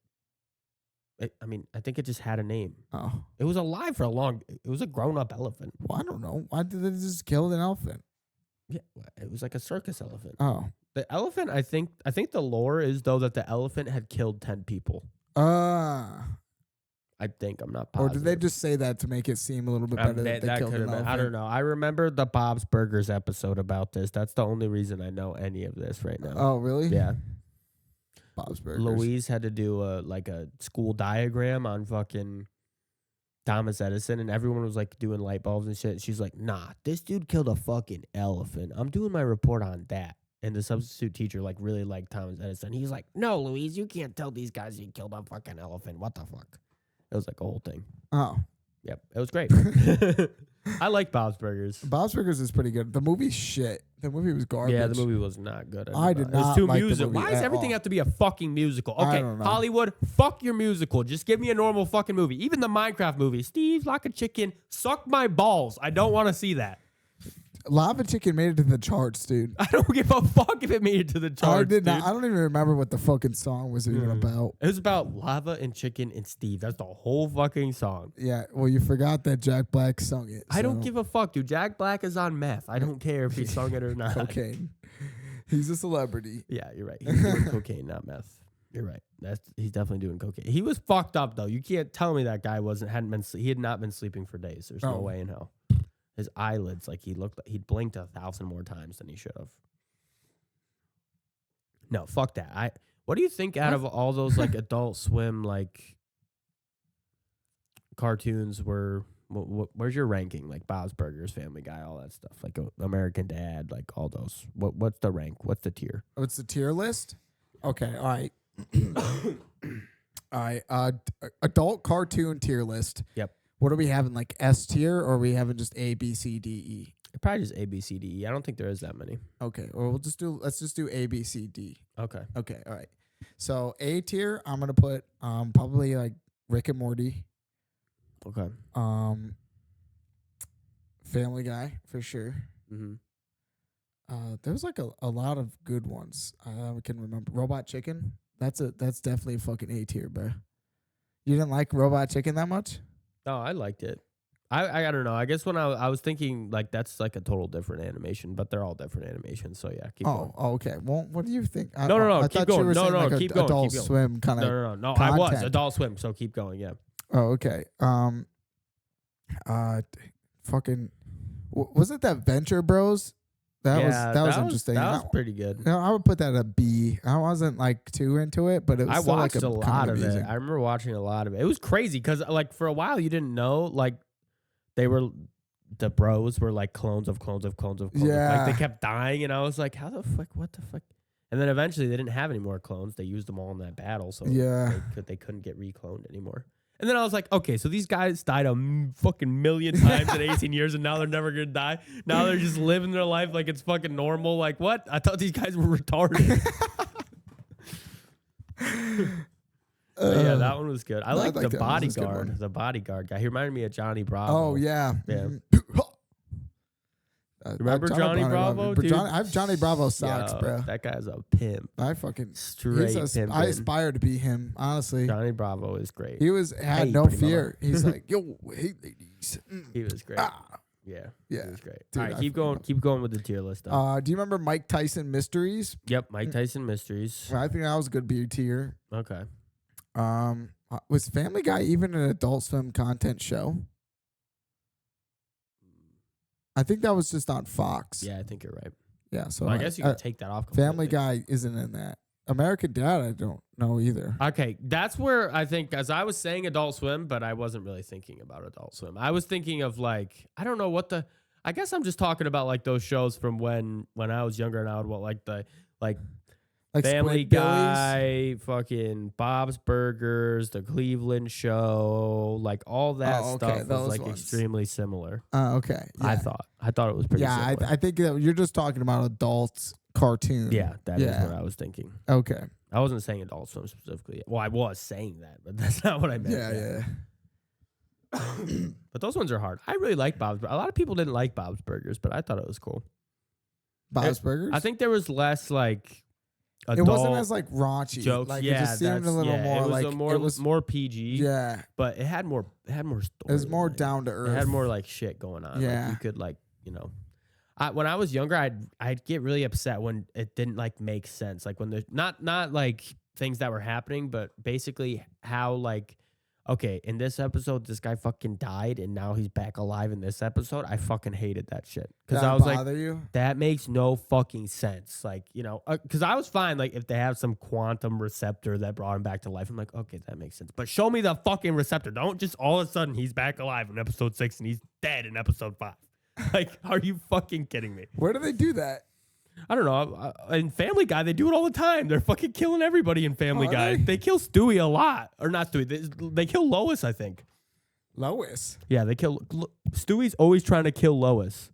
I mean, I think it just had a name. Oh. It was alive for a long. It was a grown-up elephant. Well, I don't know. Why did they just kill an elephant? Yeah, it was like a circus elephant. Oh. The elephant, I think the lore is though that the elephant had killed 10 people. I think, I'm not Or positive. did they just say that to make it seem a little bit better that they killed could an have been. elephant? I don't know. I remember the Bob's Burgers episode about this. That's the only reason I know any of this right now. Oh, really? Yeah. Bob's Burgers. Louise had to do a school diagram on fucking Thomas Edison, and everyone was like doing light bulbs and shit. And she's like, "Nah, this dude killed a fucking elephant. I'm doing my report on that." And the substitute teacher like really liked Thomas Edison. He's like, "No, Louise, you can't tell these guys he killed a fucking elephant. What the fuck?" It was like a whole thing. Oh. Yep, it was great. I like Bob's Burgers. Bob's Burgers is pretty good. The movie's shit. The movie was garbage. Yeah, the movie was not good. I did It was not too like the musical. movie Why does at everything all. have to be a fucking musical? I Okay, don't know. Hollywood, fuck your musical. Just give me a normal fucking movie. Even the Minecraft movie. Steve, like a chicken, suck my balls. I don't want to see that. Lava Chicken made it to the charts, dude. I don't give a fuck if it made it to the charts. I did not. dude. I don't even remember what the fucking song was even about. It was about lava and chicken and Steve. That's the whole fucking song. Yeah, well, you forgot that Jack Black sung it. I don't so- give a fuck, dude. Jack Black is on meth. I don't care if he sung it or not. cocaine. He's a celebrity. Yeah, you're right. He's doing cocaine, not meth. You're right. He's definitely doing cocaine. He was fucked up though. You can't tell me that guy he had not been sleeping for days. There's no Oh. way in hell. His eyelids, like he'd blinked 1,000 more times than he should have. No, fuck that. What do you think out of all those like Adult Swim like cartoons were? Where's your ranking? Like Bob's Burgers, Family Guy, all that stuff. Like American Dad, like all those. What's the rank? What's the tier? What's the tier list? Okay, all right. All right. Adult cartoon tier list. Yep. What are we having? Like S tier, or are we having just A, B, C, D, E? Probably just A, B, C, D, E. I don't think there is that many. Okay. Or let's just do A, B, C, D. Okay. Okay. All right. So A tier, I'm gonna put probably like Rick and Morty, Okay. Family Guy for sure. Mm-hmm. There's like a lot of good ones. I can remember Robot Chicken. That's definitely a fucking A tier, bro. You didn't like Robot Chicken that much? No, I liked it. I don't know. I guess when I was thinking like that's like a total different animation, but they're all different animations. So yeah, keep going. Oh, okay. Well, what do you think? No, I keep thought going. You were No, saying no, like keep going, Adult keep going. Swim kind of. No. I was content. Adult Swim, so keep going. Yeah. Oh, okay. Fucking, was it that Venture Bros? That was interesting. That was pretty good. I would put that at B. I wasn't like too into it, but it was I still watched like a lot of it. I remember watching a lot of it. It was crazy because like for a while you didn't know like the bros were like clones of clones of clones of clones. Yeah. Like they kept dying, and I was like, how the fuck? What the fuck? And then eventually they didn't have any more clones. They used them all in that battle, so Yeah. they couldn't get recloned anymore. And then I was like, okay, so these guys died a fucking million times in 18 years, and now they're never gonna die. Now they're just living their life like it's fucking normal. Like what? I thought these guys were retarded. Yeah, that one was good. I like the that one. This is a good bodyguard. one. The bodyguard guy. He reminded me of Johnny Bravo. Oh yeah. Yeah. Remember Johnny Bravo, dude? I have Johnny Bravo socks, Yo, bro. That guy's a pimp. I fucking Straight pimpin'. I aspire to be him, honestly. Johnny Bravo is great. He had Hey, no pretty fear. mama. He's like, yo, hey ladies. He was great. Yeah. Yeah. He was great. Dude, All right, I keep forgot. going. Keep going with the tier list. Though. Do you remember Mike Tyson Mysteries? Yep, Mike Tyson Mysteries. I think that was a good B tier. Okay. Was Family Guy even an Adult Swim content show? I think that was just on Fox. Yeah, I think you're right. Yeah, so Well, I guess you can take that off. Family completely. Guy isn't in that. American Dad, I don't know either. Okay, that's where I think, as I was saying Adult Swim, but I wasn't really thinking about Adult Swim. I was thinking of like, I don't know what I guess I'm just talking about like those shows from when I was younger and I would like Family Squid Billies? Guy, fucking Bob's Burgers, The Cleveland Show, like all that stuff was those like ones. extremely similar. Okay. Yeah. I thought it was pretty Yeah, similar. I think that you're just talking about adult cartoon. Yeah, that is what I was thinking. Okay. I wasn't saying Adult Swim specifically. Well, I was saying that, but that's not what I meant. Yeah. But those ones are hard. I really like Bob's. A lot of people didn't like Bob's Burgers, but I thought it was cool. Bob's Burgers? I think there was less like it adult wasn't as like raunchy. jokes. Like Yeah, it just seemed a little more it was like it was more PG. Yeah. But it had more story. It was more down to earth. It had more like shit going on. Yeah. Like, you could like, when I was younger, I'd get really upset when it didn't like make sense. Like when there's not like things that were happening, but basically how like, okay, in this episode, this guy fucking died and now he's back alive in this episode. I fucking hated that shit. Because I was like, you? that makes no fucking sense. Like, because I was fine, like, if they have some quantum receptor that brought him back to life. I'm like, okay, that makes sense. But show me the fucking receptor. Don't just all of a sudden he's back alive in episode 6 and he's dead in episode 5. Like, are you fucking kidding me? Where do they do that? I don't know. In Family Guy, they do it all the time. They're fucking killing everybody in Family Are Guy. they? They kill Stewie a lot. Or not Stewie. They kill Lois, I think. Lois. Yeah, they kill... Stewie's always trying to kill Lois.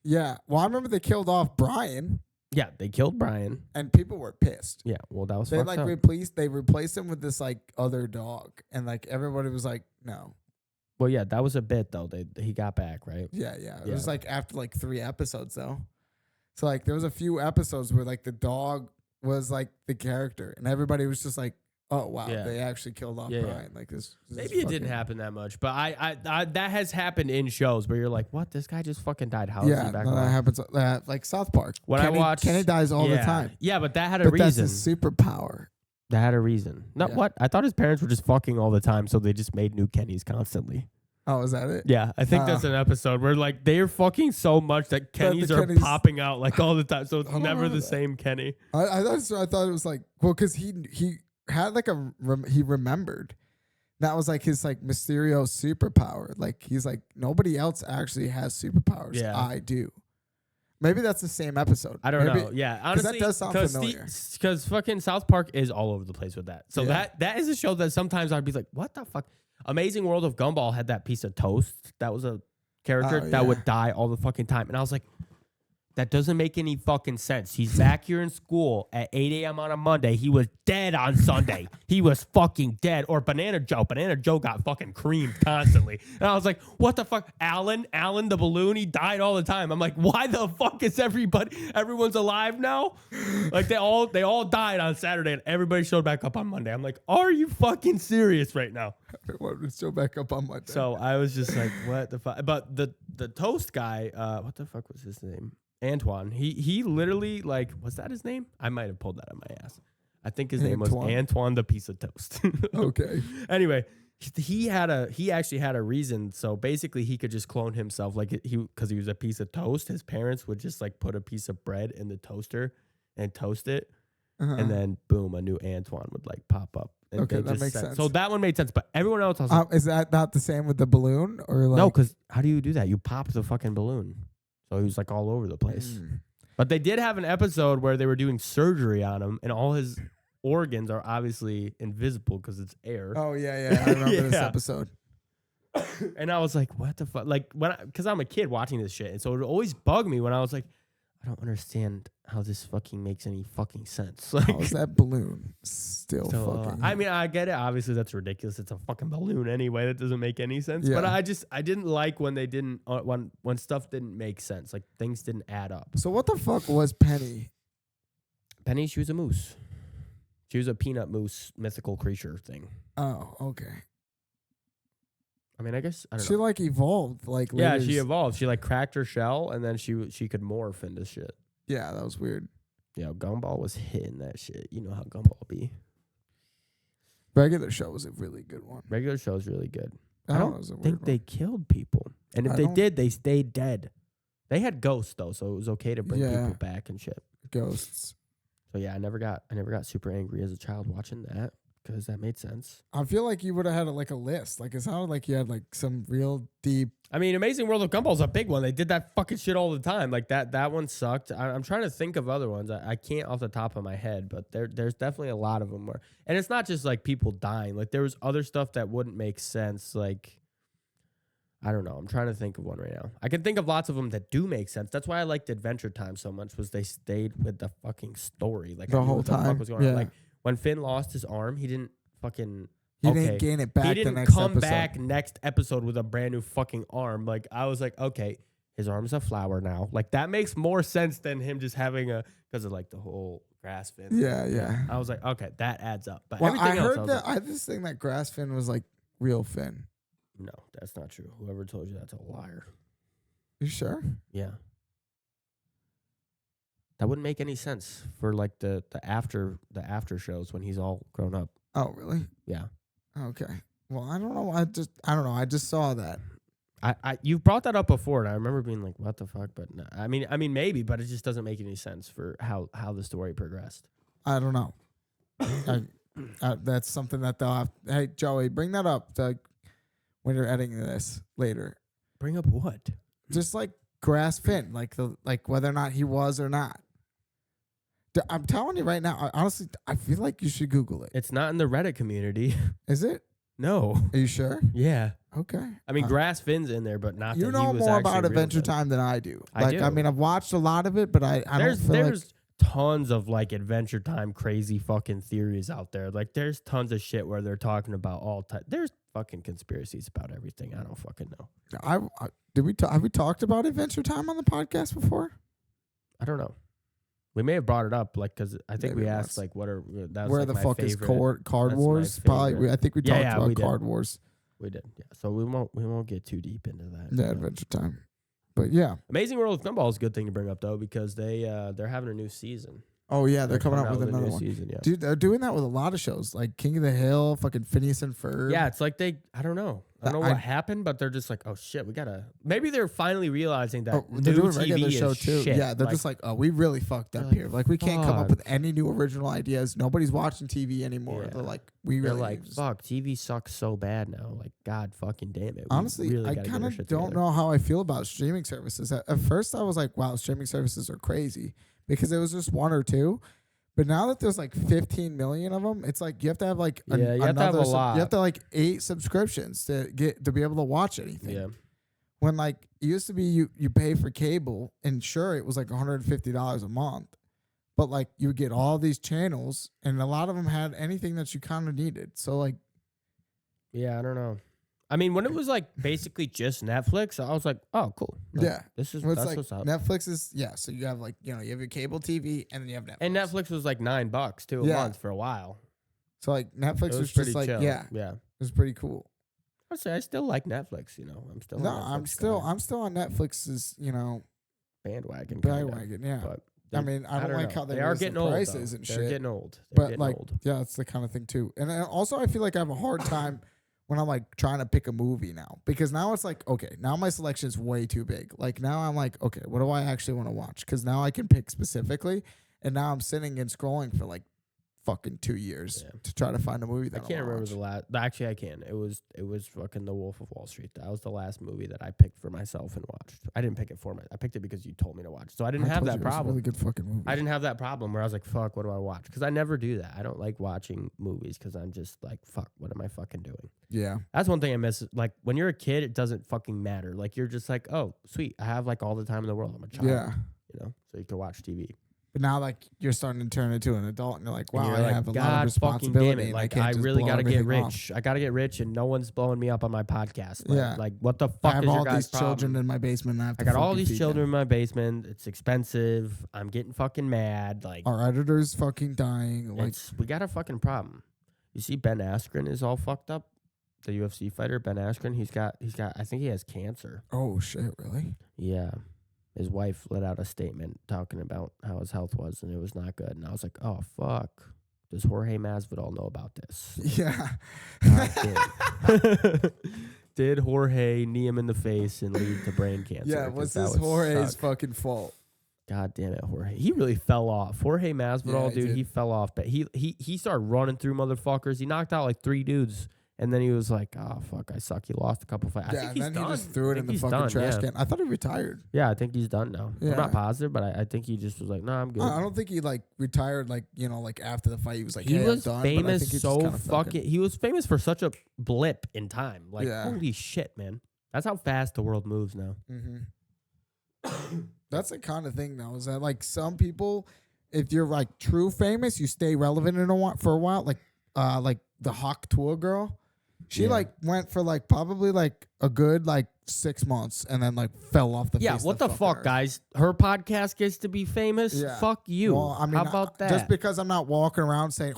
Yeah. Well, I remember they killed off Brian Yeah, they killed Brian. and people were pissed. Yeah, well, that was They fucked like up. replaced him with this like other dog, and like everybody was like, no. Well, yeah, that was a bit, though. He got back, right? Yeah. It Yeah. was like after like 3 episodes though. So like there was a few episodes where like the dog was like the character, and everybody was just like, oh wow, Yeah. they actually killed off Yeah, yeah. Brian. Like this. Maybe it didn't happen that much, but I that has happened in shows where you're like, what? This guy just fucking died. How is Yeah, he back no, that alive? happens. Like South Park. When I watched- Kenny dies all the Yeah. time. Yeah, but that had a But reason. that's a superpower. That had a reason. No, Yeah. what? I thought his parents were just fucking all the time, so they just made new Kennys constantly. Oh, is that it? Yeah, I think that's an episode where like they're fucking so much that Kennys are Kennys- popping out like all the time, so it's I don't never remember the that. same Kenny. I thought it was like, well, because he had like he remembered. That was like his like Mysterio superpower. Like he's like, nobody else actually has superpowers. Yeah. I do. Maybe that's the same episode. I don't Maybe- know. Yeah, honestly, that does sound familiar. Because fucking South Park is all over the place with that. So Yeah. that is a show that sometimes I'd be like, what the fuck? Amazing World of Gumball had that piece of toast that was a character Oh, that yeah. would die all the fucking time, and I was like, that doesn't make any fucking sense. He's back here in school at 8 a.m. on a Monday. He was dead on Sunday. He was fucking dead. Or Banana Joe. Banana Joe got fucking creamed constantly. And I was like, what the fuck? Alan the balloon, he died all the time. I'm like, why the fuck is everyone's alive now? Like they all died on Saturday and everybody showed back up on Monday. I'm like, are you fucking serious right now? Everyone would still back up on Monday. So I was just like, what the fuck? But the toast guy, what the fuck was his name? Antoine. He literally, like, was that his name? I might have pulled that out of my ass. I think his name was Antoine the piece of toast. Okay. Anyway, he actually had a reason. So basically he could just clone himself, like because he was a piece of toast. His parents would just like put a piece of bread in the toaster and toast it. And then boom, a new Antoine would like pop up. And Okay, they that just makes said- sense. So that one made sense, but everyone else I was like, Is that not the same with the balloon or like? no, because how do you do that? You pop the fucking balloon. So he was like all over the place. But they did have an episode where they were doing surgery on him, and all his organs are obviously invisible because it's air. Oh yeah. I remember this Yeah. episode. And I was like, what the fuck? Like because I'm a kid watching this shit, and so it would always bug me when I was like, I don't understand how this fucking makes any fucking sense. Like, How's that balloon still so, fucking? I mean, I get it. Obviously, that's ridiculous. It's a fucking balloon anyway. That doesn't make any sense. But Yeah. I didn't like when they didn't when stuff didn't make sense. Like things didn't add up. So what the fuck was Penny? Penny, she was a moose. She was a peanut moose mythical creature thing. Oh, okay. I mean, I guess I don't She know. like evolved, like Yeah, later she evolved. She like cracked her shell, and then she could morph into shit. Yeah, that was weird. Yeah, Gumball was hitting that shit. You know how Gumball be. Regular show was a really good one. Regular show's really good. That I one don't was a weird think one. they killed people, and if I they don't- did, they stayed dead. They had ghosts though, so it was okay to bring Yeah. people back and shit. Ghosts. So yeah, I never got super angry as a child watching that because that made sense. I feel like you would have had like a list. Like it sounded like you had like some real deep. I mean, Amazing World of Gumball's a big one. They did that fucking shit all the time. Like that one sucked. I'm trying to think of other ones. I can't off the top of my head, but there's definitely a lot of them where, and it's not just like people dying. Like there was other stuff that wouldn't make sense. Like I don't know. I'm trying to think of one right now. I can think of lots of them that do make sense. That's why I liked Adventure Time so much. Was they stayed with the fucking story. Like The I knew whole what the fuck time? was going Yeah. on. Like when Finn lost his arm, he didn't fucking. He Okay. didn't gain it back. He the didn't next come episode. back next episode with a brand new fucking arm. Like I was like, okay, his arm's a flower now. Like that makes more sense than him just having because of like the whole grass fin. Yeah, yeah. I was like, okay, that adds up. But Well, everything I else, heard was that. like, I just think that grass fin was like real fin. no, that's not true. Whoever told you that's a liar. You sure? Yeah. That wouldn't make any sense for like the after shows when he's all grown up. Oh, really? Yeah. Okay. Well, I don't know. I don't know. I just saw that. You brought that up before, and I remember being like, "What the fuck?" But no, I mean, maybe, but it just doesn't make any sense for how the story progressed. I don't know. That's something that they'll have. Hey, Joey, bring that up when you're editing this later. Bring up what? Just like grass fin, like whether or not he was or not. I'm telling you right now. Honestly, I feel like you should Google it. It's not in the Reddit community. Is it? No. Are you sure? Yeah. Okay. I mean, Grass Finn's in there, but not. You that he know was more actually about real Adventure good. Time than I do. I do. I mean, I've watched a lot of it, but I don't feel there's tons of like Adventure Time crazy fucking theories out there. Like there's tons of shit where they're talking about all time. There's fucking conspiracies about everything. I don't fucking know. Have we talked about Adventure Time on the podcast before? I don't know. We may have brought it up, like, because I think Maybe we asked, once. like, what are that was Where like the my fuck is favorite. Card That's my Wars? Probably. favorite. I think we Yeah, talked yeah, about we did. Card Wars. We did, yeah. So we won't get too deep into that. Yeah, Adventure Time. But yeah. Amazing World of Gumball is a good thing to bring up though, because they're having a new season. Oh yeah, they're coming out with a another new one. season. Yeah. Dude, they're doing that with a lot of shows, like King of the Hill, fucking Phineas and Ferb. Yeah, it's like I don't know I- what happened, but they're just like, oh shit, maybe they're finally realizing that they're new doing TV regular is show too. shit. Yeah, they're just like, oh, we really fucked up they're like, here. Like we can't come up fuck. with any new original ideas. Nobody's watching TV anymore. Yeah. They're like, we they're really like, just- fuck, TV sucks so bad now. Like, God fucking damn it. We Honestly, really I gotta get kind our of shit don't together. know how I feel about streaming services. At first, I was like, wow, streaming services are crazy because it was just one or two. But now that there's like 15 million of them, it's like you have to have like Yeah, you have to have a lot. You have to like 8 subscriptions to be able to watch anything. Yeah. When like it used to be you pay for cable and sure it was like $150 a month, but like you would get all these channels and a lot of them had anything that you kind of needed. So like Yeah, I don't know. I mean, when it was like basically just Netflix, I was like, oh, cool. Like, yeah, This is well, it's that's like what's up. Netflix is so you have like you have your cable TV and then you have Netflix. And Netflix was like $9 too a Yeah. month for a while. So like Netflix It was, pretty just like chill. yeah, Yeah. it was pretty cool. I'd say I still like Netflix, I'm still No, a Netflix I'm guy. still on Netflix's Bandwagon. kinda, bandwagon. Yeah, But I mean I don't like know. how they are raise getting the old. prices Though. and They're shit. getting old. They're But getting like old. yeah, it's the kind of thing too. And then also I feel like I have a hard time when I'm like trying to pick a movie now because now it's like okay, now my selection is way too big. Like now I'm like okay, what do I actually want to watch? Because now I can pick specifically, and now I'm sitting and scrolling for like fucking 2 years to try to find a movie I that can't remember watch. the last. Actually, I can. It was fucking The Wolf of Wall Street. That was the last movie that I picked for myself and watched. I didn't pick it for I picked it because you told me to watch. So I didn't have told that you it was a problem. really good fucking movie. I didn't have that problem where I was like, fuck, what do I watch? Because I never do that. I don't like watching movies because I'm just like, fuck, what am I fucking doing? Yeah. That's one thing I miss. Like, when you're a kid, it doesn't fucking matter. Like, you're just like, oh, sweet. I have like all the time in the world. I'm a child. Yeah. you know, so you can watch TV. But now, like, you're starting to turn into an adult, and you're like, wow, And I you're like, have a lot of God fucking damn responsibility. it. And Like, can't I just really blow got to get everything rich. off. I got to get rich, and no one's blowing me up on my podcast. Like, Yeah. like what the I fuck have is your all guys' these children problem? in my basement. And I have to I got all fucking these feed children them. in my basement. It's expensive. I'm getting fucking mad. Like, Our editor's fucking dying. Like, we got a fucking problem. You see, Ben Askren is all fucked up. The UFC fighter, Ben Askren. He's got. I think he has cancer. oh shit, really? Yeah. His wife let out a statement talking about how his health was, and it was not good. And I was like, oh fuck. Does Jorge Masvidal know about this? Yeah. God damn. Did Jorge knee him in the face and lead to brain cancer? Yeah, 'Cause what's that this would Jorge's suck. fucking fault? God damn it, Jorge. He really fell off. Jorge Masvidal, Yeah, he dude, did. he fell off. But he started running through motherfuckers. He knocked out like 3 dudes. And then he was like, oh, fuck, I suck. He lost a couple fights. I Yeah, think and he's then done. he just threw I it in think the he's fucking done, trash yeah. can. I thought he retired. Yeah, I think he's done now. Yeah. I'm not positive, but I think he just was like, nah, I'm good. I don't think he like retired like, you know, like after the fight he was like, He hey, was I'm done. But I famous think he just so kinda fucking. He was famous for such a blip in time. Like, Yeah. holy shit, man. That's how fast the world moves now. That's the kind of thing though, is that like some people, if you're like true famous, you stay relevant for a while. Like the Hawk Tour girl. She Yeah. like went for like probably like a good like 6 months and then like fell off the Yeah, face what of the fucking fuck, earth. guys? Her podcast gets to be famous? Yeah. Fuck you. Well, I mean, how about that? Just because I'm not walking around saying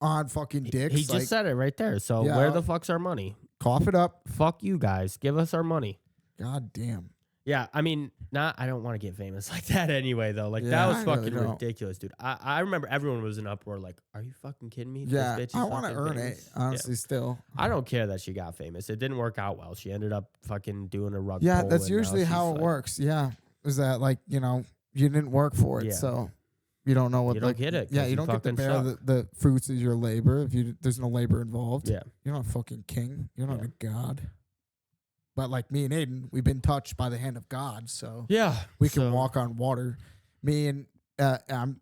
on fucking dicks. He just like, said it right there. So Yeah. where the fuck's our money? cough it up. Fuck you guys. Give us our money. God damn. Yeah, I mean, I don't want to get famous like that anyway, though. Like, Yeah, that I was really fucking don't. ridiculous, dude. I remember everyone was in uproar, like, are you fucking kidding me? This Yeah, bitch is I want to fucking earn famous? it, honestly, still. Yeah. I don't care that she got famous. It didn't work out well. She ended up fucking doing a rug Yeah, pull, that's and now usually she's how it like, works. Yeah. Is that like, you know, you didn't work for it, Yeah. so you don't know what You don't like, get it, Yeah, 'cause you you don't get to fucking bear suck. the fruits of your labor if there's no labor involved. Yeah. You're not a fucking king. You're not Yeah. a god. But like me and Aiden, we've been touched by the hand of God, so Yeah. we can so- walk on water. Me and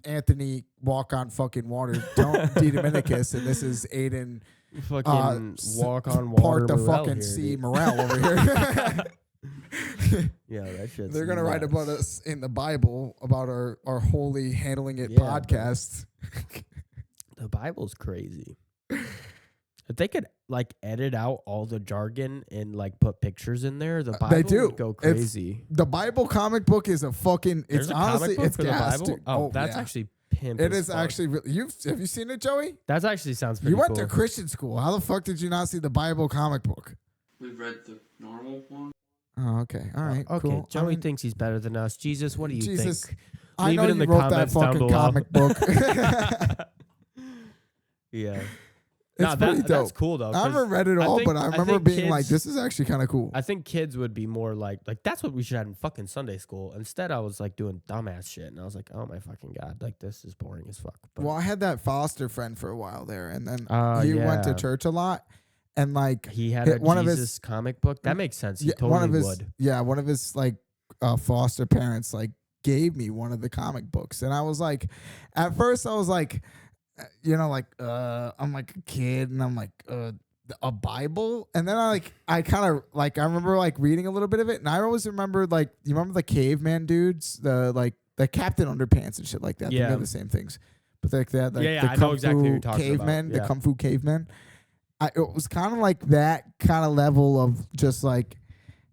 Anthony walk on fucking water. Don't D. Dominicus, and this is Aiden Fucking walk on water. part the Morel fucking here, C. dude. Morale over here. Yeah, that shit's They're gonna write nuts. about us in the Bible about our holy Handling It Yeah, bro. podcast. The Bible's crazy. If they could like edit out all the jargon and like put pictures in there, the Bible They do. would go It's- crazy. The Bible comic book is a fucking. There's It's a honestly comic book it's for the gas, Bible. dude. Oh, that's yeah. actually pimp. It as is fuck. actually. Have you seen it, Joey? That actually sounds pretty You went cool. to Christian school. How the fuck did you not see the Bible comic book? We've read the normal one. Oh, okay. All right. Okay, Cool. Joey I mean, thinks he's better than us. Jesus, what do you Jesus, think? I Leave know it in you the wrote that comments down fucking below. comic book. Yeah. It's Nah, pretty that's dope. cool though. I 'cause haven't read it I all, think- but I I remember think being like, kids- "This is actually kind of cool." I think kids would be more like that's what we should have in fucking Sunday school. Instead, I was like doing dumbass shit, and I was like, oh my fucking god, like this is boring as fuck. But, Well, I had that foster friend for a while there, and then Oh, he went to yeah. church a lot, and like he had a one of his- Jesus comic book. That makes sense. He yeah, totally one of his would. one of his like foster parents like gave me one of the comic books, and I was like, at first I was like, you know, like I'm like a kid, and I'm like a Bible, and then I kind of like I remember like reading a little bit of it, and I always remembered like you remember the caveman dudes, the Captain Underpants and shit like that. Yeah. They're the same things, but like that, like Yeah, the I know Kung exactly what Fu you're talking about. cavemen, the Yeah. Kung Fu cavemen. It was kind of like that kind of level of just like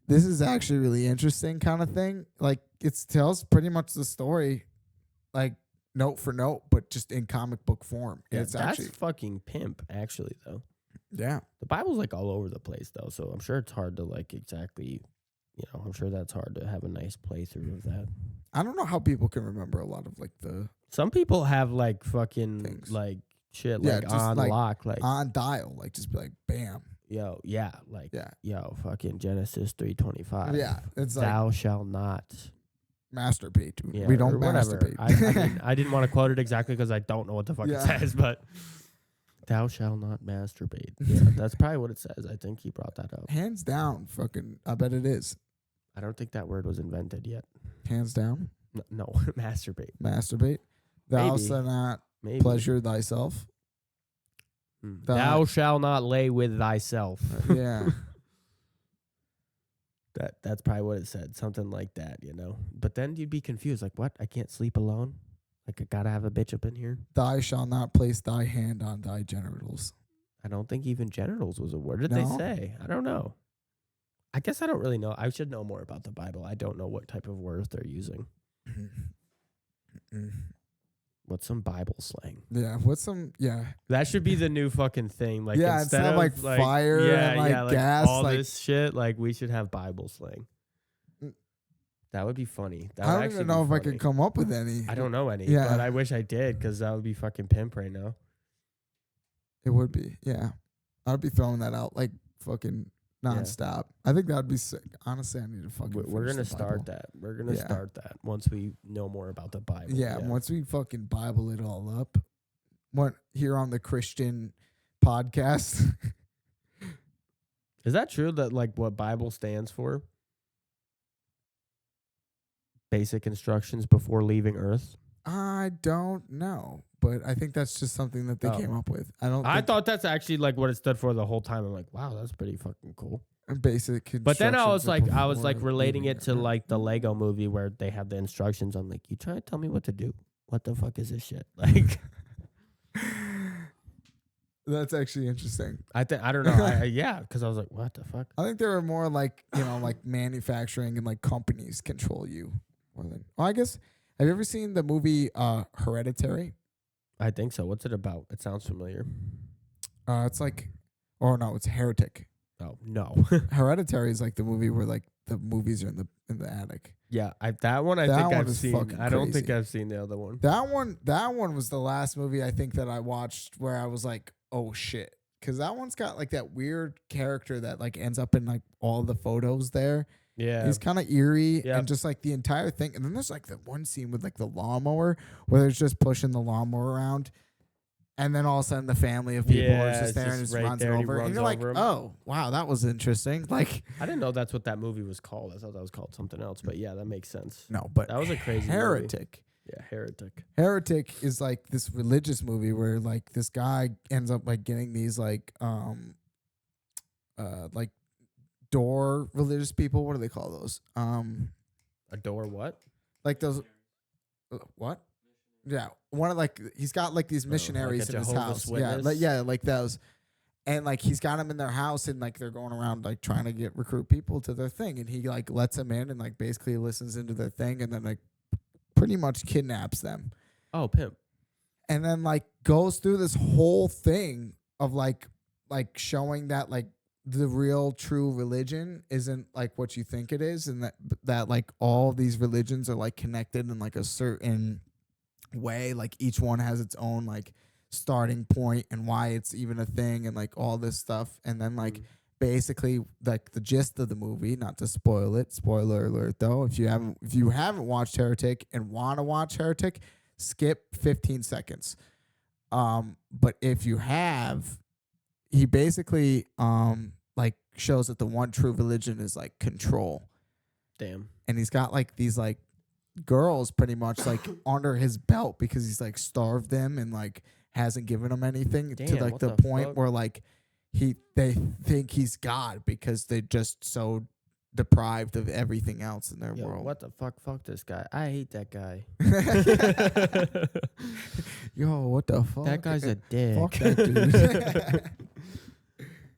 this is actually really interesting kind of thing. Like it tells pretty much the story, like note for note, but just in comic book form. Yeah, It's that's actually fucking pimp, actually, though. yeah. The Bible's like all over the place, though, so I'm sure it's hard to like exactly, I'm sure that's hard to have a nice playthrough of that. I don't know how people can remember a lot of like the Some people have like fucking Things. like shit Yeah, like just, on like, lock, like on dial, like just be like bam. fucking Genesis 3:25. Yeah, it's like Thou shalt not. masturbate. Yeah, We don't or whatever. masturbate. I didn't want to quote it exactly because I don't know what the fuck Yeah. it says, but thou shalt not masturbate. Yeah, that's probably what it says. I think he brought that up. Hands down, fucking. I bet it is. I don't think that word was invented yet. Hands down, No, masturbate. masturbate. Thou Maybe. shalt not Maybe. pleasure thyself. Thou shalt not lay with thyself. Yeah. That's probably what it said, something like that, you know. But then you'd be confused, like, what? I can't sleep alone? Like, I gotta have a bitch up in here? Thou shalt not place thy hand on thy genitals. I don't think even genitals was a word. What did they No? say? I don't know. I guess I don't really know. I should know more about the Bible. I don't know what type of words they're using. What's some Bible slang? Yeah, what's some, yeah. That should be the new fucking thing. Like, Yeah, instead of, like, fire and, like, gas, all like- this shit, like, we should have Bible slang. That would be funny. That would I don't actually even know be if I funny. could come up with any. I don't know any, Yeah. but I wish I did, because that would be fucking pimp right now. It would be, yeah. I'd be throwing that out like fucking nonstop. I think that would be sick. Honestly, I need to fucking. We're finish gonna the start Bible. that. We're gonna Yeah. start that once we know more about the Bible. Yeah, once we fucking Bible it all up, what here on the Christian podcast. Is that true that like what Bible stands for? Basic instructions before leaving Earth. I don't know, but I think that's just something that they Oh. came up with. I thought that's actually like what it stood for the whole time. I'm like, wow, that's pretty fucking cool. basic. But then I was instructions like before relating leaving it to Earth. like the Lego movie where they have the instructions. I'm like, you trying to tell me what to do? What the fuck is this shit? Like, That's actually interesting. I don't know. Yeah, because I was like, what the fuck? I think there are more like like manufacturing and like companies control you more than. Well, I guess. Have you ever seen the movie Hereditary? I think so. What's it about? It sounds familiar. It's like, or no, it's Heretic. Oh no. Hereditary is like the movie where like the movies are in the attic. Yeah, that one I That think one I've is seen. fucking I don't think crazy. I've seen the other one. That one was the last movie I think that I watched where I was like, oh shit, because that one's got like that weird character that like ends up in like all the photos there. Yeah. He's kind of eerie Yep. and just like the entire thing. And then there's like the one scene with like the lawnmower where they're just pushing the lawnmower around. And then all of a sudden the family of people are Yeah, just there and just just right runs there it and he over. And runs you're like, over 'em. oh, wow, that was interesting. Like, I didn't know that's what that movie was called. I thought that was called something else. But yeah, that makes sense. no, but That was a crazy movie. Heretic. Yeah, Heretic. Heretic is like this religious movie where like this guy ends up like getting these like door religious people. What do they call those? Adore what? Like those what? Yeah, one of like he's got like these like missionaries a in his Jehovah's house. Witness? Like those. And like he's got them in their house and like they're going around like trying to recruit people to their thing and he like lets them in and like basically listens into their thing and then like pretty much kidnaps them. Oh, pimp. And then like goes through this whole thing of like showing that like the real true religion isn't like what you think it is and that like all these religions are like connected in like a certain way, like each one has its own like starting point and why it's even a thing and like all this stuff. And then like basically like the gist of the movie, not to spoil it, spoiler alert though, if you haven't watched Heretic and want to watch Heretic, skip 15 seconds. But if you have, he basically like shows that the one true religion is like control. Damn. And he's got like these like girls pretty much like under his belt because he's like starved them and like hasn't given them anything to Damn, like what the the point fuck? where like they think he's God because they're just so deprived of everything else in their Yo, world. what the fuck? Fuck this guy. I hate that guy. Yo, what the fuck? That guy's a dick. Fuck that dude.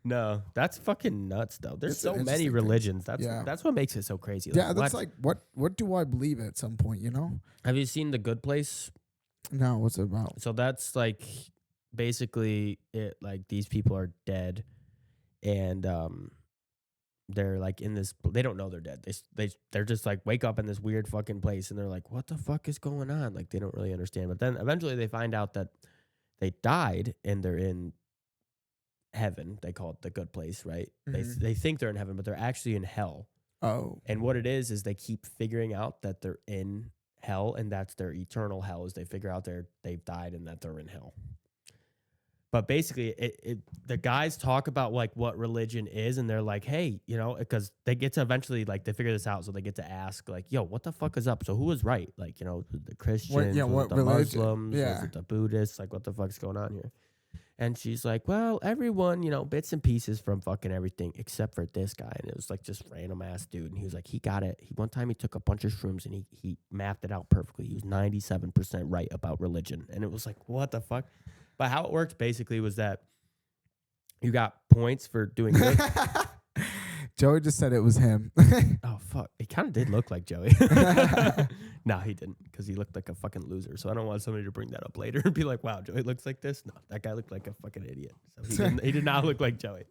No, that's fucking nuts though. There's It's so an many interesting thing. religions. That's Yeah. that's what makes it so crazy. Yeah, that's what? like what do I believe at some point, you know? Have you seen The Good Place? No, what's it about? So that's like basically it. Like these people are dead, and they're like in this. They don't know they're dead. They're just like wake up in this weird fucking place, and they're like, what the fuck is going on? Like they don't really understand. But then eventually they find out that they died and they're in heaven. They call it the good place, right? Mhm. They think they're in heaven, but they're actually in hell. Oh. And what it is they keep figuring out that they're in hell, and that's their eternal hell. Is they figure out they've died and that they're in hell. But basically, the guys talk about like what religion is, and they're like, hey, you know, because they get to eventually like they figure this out, so they get to ask like, yo, what the fuck is up? So who was right? Like, you know, the Christians, was what it the religion? Muslims, Yeah. was it the Buddhists? Like, what the fuck's going on here? And she's like, well, everyone, bits and pieces from fucking everything except for this guy. And it was like just random ass dude. And he was like, he got it. One time he took a bunch of shrooms and he mapped it out perfectly. He was 97% right about religion. And it was like, what the fuck? But how it worked basically was that you got points for doing good. Joey just said it was him. Oh, fuck. It kind of did look like Joey. No, he didn't, because he looked like a fucking loser. So I don't want somebody to bring that up later and be like, wow, Joey looks like this. No, that guy looked like a fucking idiot. So he did not look like Joey.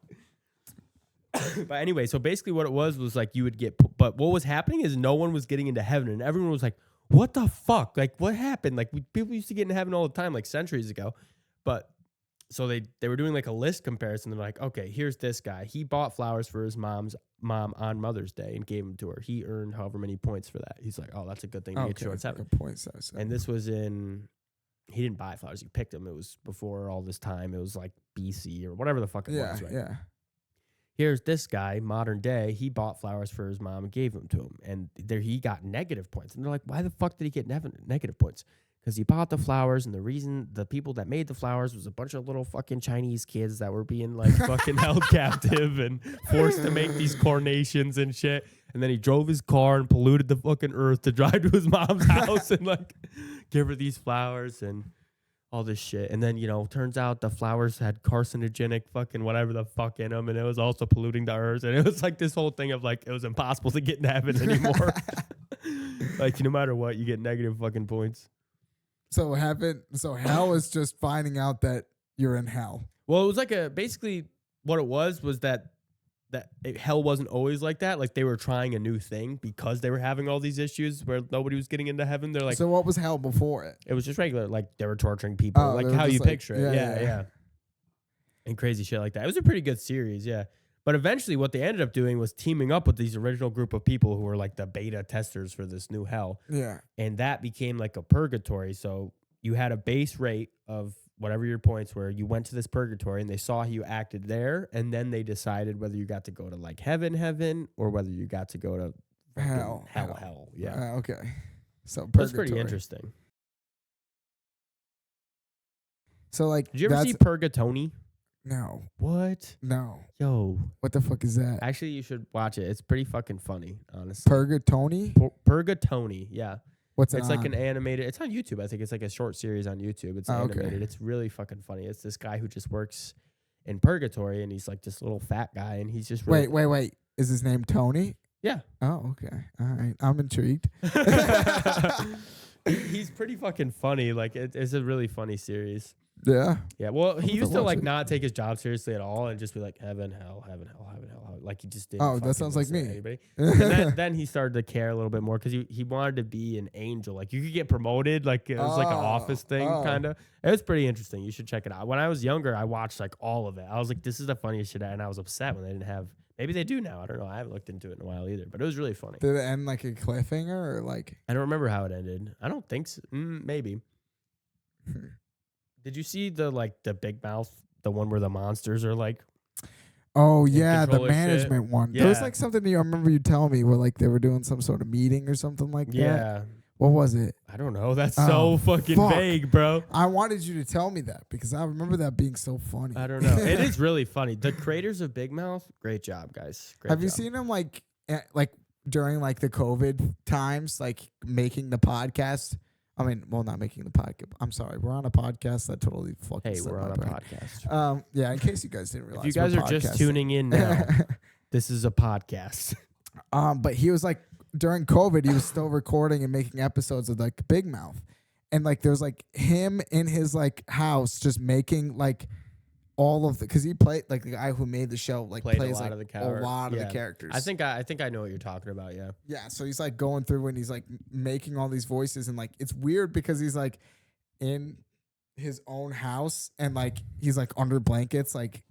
But anyway, so basically what it was like you would get, but what was happening is no one was getting into heaven. And everyone was like, what the fuck? Like, what happened? Like, people used to get into heaven all the time, like centuries ago. But so they were doing like a list comparison. They're like, okay, here's this guy. He bought flowers for his mom on Mother's Day and gave them to her. He earned however many points for that. He's like, oh, that's a good thing to get short seven. Like a point size. And this was he didn't buy flowers. He picked them. It was before all this time. It was like BC or whatever the fuck it was, right? Yeah. Here's this guy, modern day. He bought flowers for his mom and gave them to him. And there he got negative points. And they're like, why the fuck did he get negative points? Because he bought the flowers, and the reason the people that made the flowers was a bunch of little fucking Chinese kids that were being like fucking held captive and forced to make these coronations and shit. And then he drove his car and polluted the fucking earth to drive to his mom's house and like give her these flowers and all this shit. And then, turns out the flowers had carcinogenic fucking whatever the fuck in them, and it was also polluting the earth. And it was like this whole thing of like it was impossible to get in heaven anymore. Like no matter what, you get negative fucking points. So hell is just finding out that you're in hell. Well, it was like basically what it was that hell wasn't always like that. Like they were trying a new thing because they were having all these issues where nobody was getting into heaven. They're like, so what was hell before it? It was just regular, like they were torturing people, like how you picture it. Yeah. And crazy shit like that. It was a pretty good series, yeah. But eventually what they ended up doing was teaming up with these original group of people who were like the beta testers for this new hell. Yeah. And that became like a purgatory. So you had a base rate of whatever your points were. You went to this purgatory and they saw how you acted there. And then they decided whether you got to go to like heaven, or whether you got to go to hell. Yeah. Okay. So that's pretty interesting. So like, did you ever see Purgatony? No. What? No. Yo. What the fuck is that? Actually, you should watch it. It's pretty fucking funny, honestly. Purgatony? Purgatony, yeah. What's it It's on? like an animated. It's on YouTube. I think it's like a short series on YouTube. It's animated. Okay. It's really fucking funny. It's this guy who just works in purgatory, and he's like this little fat guy, and he's just really wait. Is his name Tony? Yeah. Oh, okay. All right. I'm intrigued. He's pretty fucking funny. Like it's a really funny series. Yeah. Yeah. Well, he used to like not take his job seriously at all and just be like heaven, hell. Like he just didn't. Oh, that sounds like me. And then he started to care a little bit more because he wanted to be an angel. Like you could get promoted. Like it was like an office thing, kind of. It was pretty interesting. You should check it out. When I was younger, I watched like all of it. I was like, this is the funniest shit. And I was upset when they didn't have. Maybe they do now. I don't know. I haven't looked into it in a while either. But it was really funny. Did it end like a cliffhanger or like? I don't remember how it ended. I don't think so. Maybe. Did you see the Big Mouth, the one where the monsters are like? Oh yeah, the management shit? one. Yeah. There was like something I remember you telling me where like they were doing some sort of meeting or something like that. Yeah. What was it? I don't know. That's so fucking vague, bro. I wanted you to tell me that because I remember that being so funny. I don't know. It is really funny. The creators of Big Mouth, great job, guys. Have you seen them like during like the COVID times, like making the podcast? I mean, well, not making the podcast. I'm sorry. We're on a podcast. That totally fucking. Hey, we're on a podcast. Yeah. In case you guys didn't realize, if you guys are just tuning in now, this is a podcast. But he was like during COVID, he was still recording and making episodes of like Big Mouth, and like there's like him in his like house just making like all of the because he played like the guy who made the show like plays a lot like of the characters. I think I know what you're talking about. Yeah. Yeah. So he's like going through and he's like making all these voices and like it's weird because he's like in his own house and like he's like under blankets like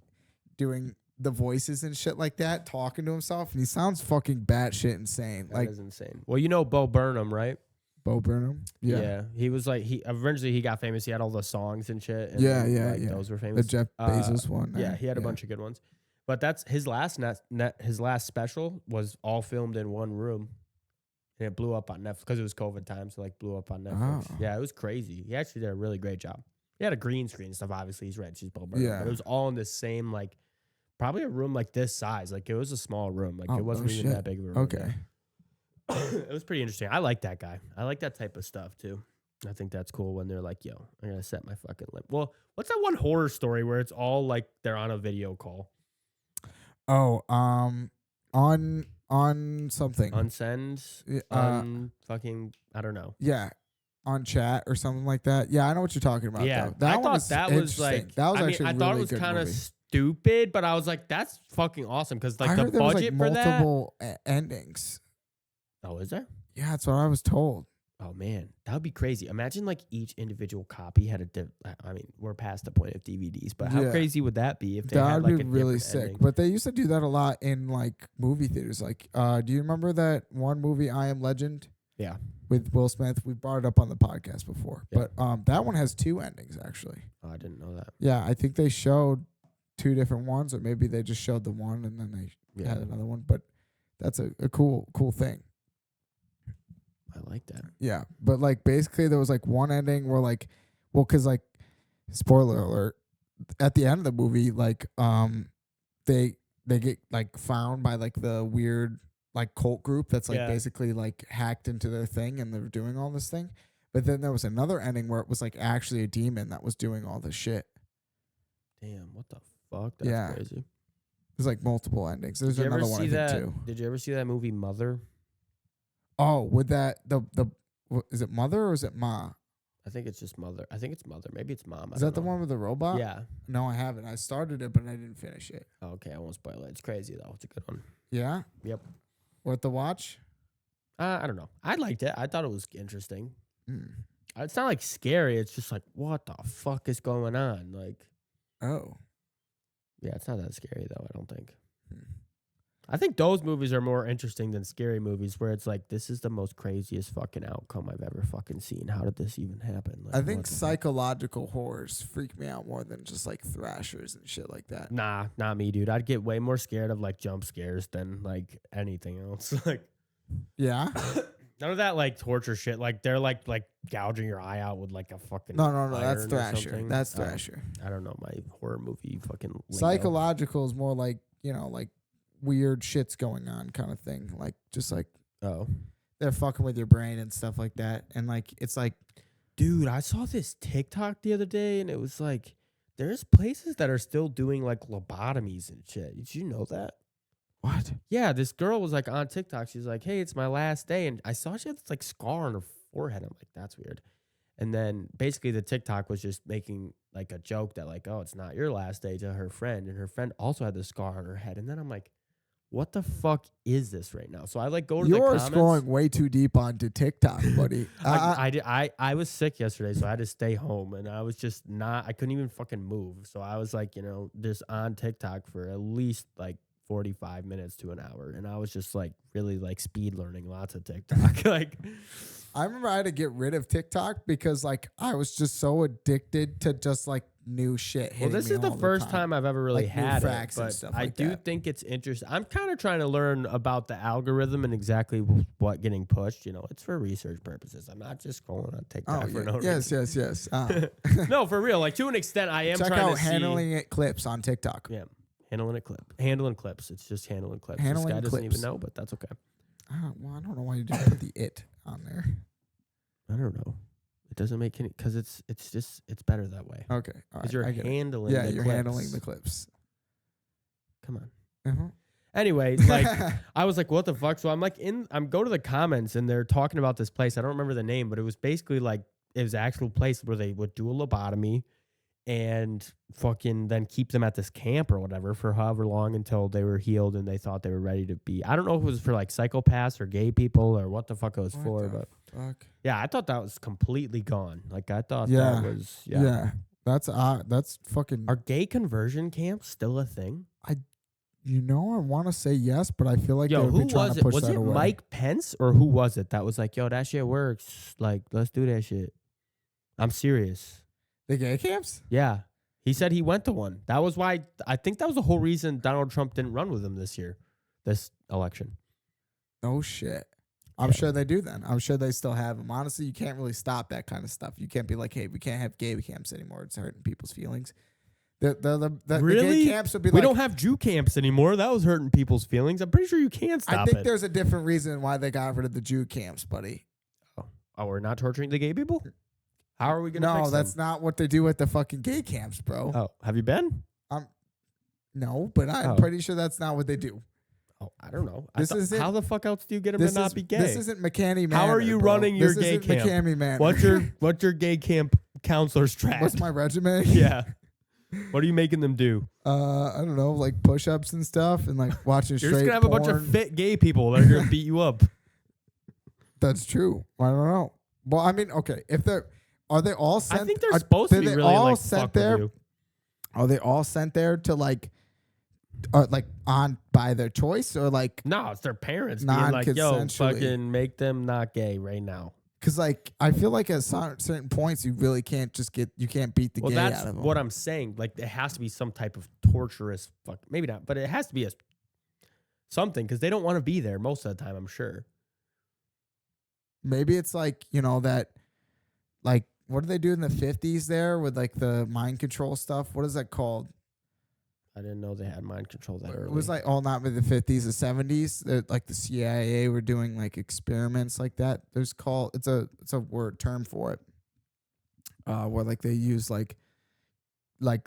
doing the voices and shit like that, talking to himself, and he sounds fucking batshit insane. That is insane. Well, you know Bo Burnham, right? Bo Burnham? Yeah. He was like, eventually he got famous. He had all the songs and shit. And yeah. Those were famous. The Jeff Bezos one. Yeah, he had a bunch of good ones. But that's his last his last special was all filmed in one room. And it blew up on Netflix because it was COVID time. So like blew up on Netflix. Oh. Yeah, it was crazy. He actually did a really great job. He had a green screen and stuff. Obviously, he's red. She's Bo Burnham. Yeah. But it was all in the same, like, probably a room like this size. Like, it was a small room. Like, it wasn't even that big of a room. Okay. It was pretty interesting. I like that guy. I like that type of stuff, too. I think that's cool when they're like, yo, I'm going to set my fucking limit. Well, what's that one horror story where it's all like they're on a video call? Oh, on something. Unsend? Fucking, I don't know. Yeah. On chat or something like that. Yeah, I know what you're talking about. Yeah. Though. That I one thought is that was like, interesting. That was actually I a thought really it was good kind of movie. stupid, but I was like, that's fucking awesome because like I the heard there was budget like for that. multiple endings. Oh, is there? Yeah, that's what I was told. Oh man, that would be crazy. Imagine like each individual copy had I mean, we're past the point of DVDs, but how Yeah. crazy would that be if they That had would like be a really different sick. ending? But they used to do that a lot in like movie theaters. Like, do you remember that one movie, I Am Legend? Yeah. With Will Smith. We brought it up on the podcast before. Yeah. But that one has 2 endings actually. Oh, I didn't know that. Yeah, I think they showed 2 different ones, or maybe they just showed the one and then they Yeah. had another one. But that's a cool thing. I like that. Yeah, but like basically there was like one ending where like, well, because like, spoiler alert, at the end of the movie, like they get like found by like the weird like cult group that's like Yeah. basically like hacked into their thing and they're doing all this thing. But then there was another ending where it was like actually a demon that was doing all this shit. Damn, what the fuck? That's Yeah. crazy. There's like multiple endings. There's Did you ever another one I see think that? too. Did you ever see that movie Mother? Oh, with that is it Mother or is it Ma? I think it's just Mother. I think it's Mother. Maybe it's Mom. Is that the one with the robot? Yeah. No, I haven't. I started it, but I didn't finish it. Oh, okay, I won't spoil it. It's crazy though. It's a good one. Yeah? Yep. Worth the watch? I don't know. I liked it. I thought it was interesting. Mm. It's not like scary. It's just like, what the fuck is going on? Like, Oh. yeah, it's not that scary though. I don't think. Hmm. I think those movies are more interesting than scary movies, where it's like, this is the most craziest fucking outcome I've ever fucking seen. How did this even happen? Like, I think what the fuck? psychological horrors freak me out more than just like thrashers and shit like that. Nah, not me, dude. I'd get way more scared of like jump scares than like anything else. Like, Yeah? none of that like torture shit. Like they're like gouging your eye out with like a fucking No. That's iron or thrasher. something. That's thrasher. I don't know my horror movie fucking lingo. Psychological is more like, like weird shit's going on kind of thing. Like just like Oh, they're fucking with your brain and stuff like that. And like it's like dude, I saw this TikTok the other day, and it was like, there's places that are still doing like lobotomies and shit. Did you know that? what? Yeah, this girl was like on TikTok. She's like, "Hey, it's my last day," and I saw she had this like scar on her forehead. I'm like, that's weird. And then basically the TikTok was just making like a joke that like, oh, it's not your last day to her friend, and her friend also had this scar on her head. And then I'm like, what the fuck is this right now? So I like go to the You're comments. scrolling way too deep onto TikTok, buddy. I was sick yesterday, so I had to stay home, and I was just I couldn't even fucking move. So I was like, just on TikTok for at least like 45 minutes to an hour, and I was just like really like speed learning lots of TikTok. Like, I remember I had to get rid of TikTok because like I was just so addicted to just like new shit. well, this is the first time I've ever really Like new had it, facts and but stuff I like do that. think it's interesting. I'm kind of trying to learn about the algorithm and exactly what getting pushed. It's for research purposes. I'm not just scrolling on TikTok Oh, for no yes. reason. No, for real. Like to an extent, I am Check trying out to see. Handling It clips on TikTok. Yeah, handling clips. It's just handling clips. Handling this guy doesn't clips. even know, but that's okay. I don't know why you didn't put the it on there. I don't know. It doesn't make any because it's better that way. Okay, all Because right, I you're get it. handling. Yeah, the you're clips. handling the clips. Come on. Uh-huh. Anyway, like I was like, what the fuck? So I'm like I'm go to the comments and they're talking about this place. I don't remember the name, but it was basically like it was an actual place where they would do a lobotomy and fucking then keep them at this camp or whatever for however long until they were healed and they thought they were ready to be. I don't know if it was for like psychopaths or gay people or what the fuck it was for, but fuck? yeah, I thought that was completely gone. Like I thought Yeah. that was Yeah. That's fucking. Are gay conversion camps still a thing? I want to say yes, but I feel like Yo, they would who be trying was to it? push Was that it away. Mike Pence or who was it that was like, yo, that shit works. Like, let's do that shit. I'm serious. The gay camps? Yeah. He said he went to one. That was why I think that was the whole reason Donald Trump didn't run with him this election. No shit. I'm sure they do then. I'm sure they still have them. Honestly, you can't really stop that kind of stuff. You can't be like, hey, we can't have gay camps anymore. It's hurting people's feelings. The Really? gay camps would be We like, don't have Jew camps anymore. That was hurting people's feelings. I'm pretty sure you can't stop I think it. there's a different reason why they got rid of the Jew camps, buddy. Oh, we're not torturing the gay people? How are we going to No, fix that's them? not what they do at the fucking gay camps, bro. Oh, have you been? No, but I'm Oh. pretty sure that's not what they do. Oh, I don't know. This isn't- how the fuck else do you get them to not be gay? This isn't McCanny Manor. How are you bro. running your This gay isn't camp? McCanny Manor. What's your gay camp counselor's track? What's my regimen? Yeah. What are you making them do? I don't know, like push-ups and stuff, and like watching You're straight just gonna have a bunch of porn. fit gay people that are gonna beat you up. That's true. I don't know. Well, I mean, okay, are they all sent? I think they're supposed to be they really all like sent fuck there? with you. Are they all sent there to like on by their choice or like? No, it's their parents being like, "Yo, Non-consensually. fucking make them not gay right now." Because like I feel like at certain points you really can't just you can't beat the Well, gay that's out of them. what I'm saying. Like, there has to be some type of torturous fuck. Maybe not, but it has to be something because they don't want to be there most of the time. I'm sure. Maybe it's like that, like what do they do in the 50s there with like the mind control stuff? What is that called? I didn't know they had mind control that early. It was like not with the 50s, the 70s. Like the CIA were doing like experiments like that. It's a term for it. Where like they use like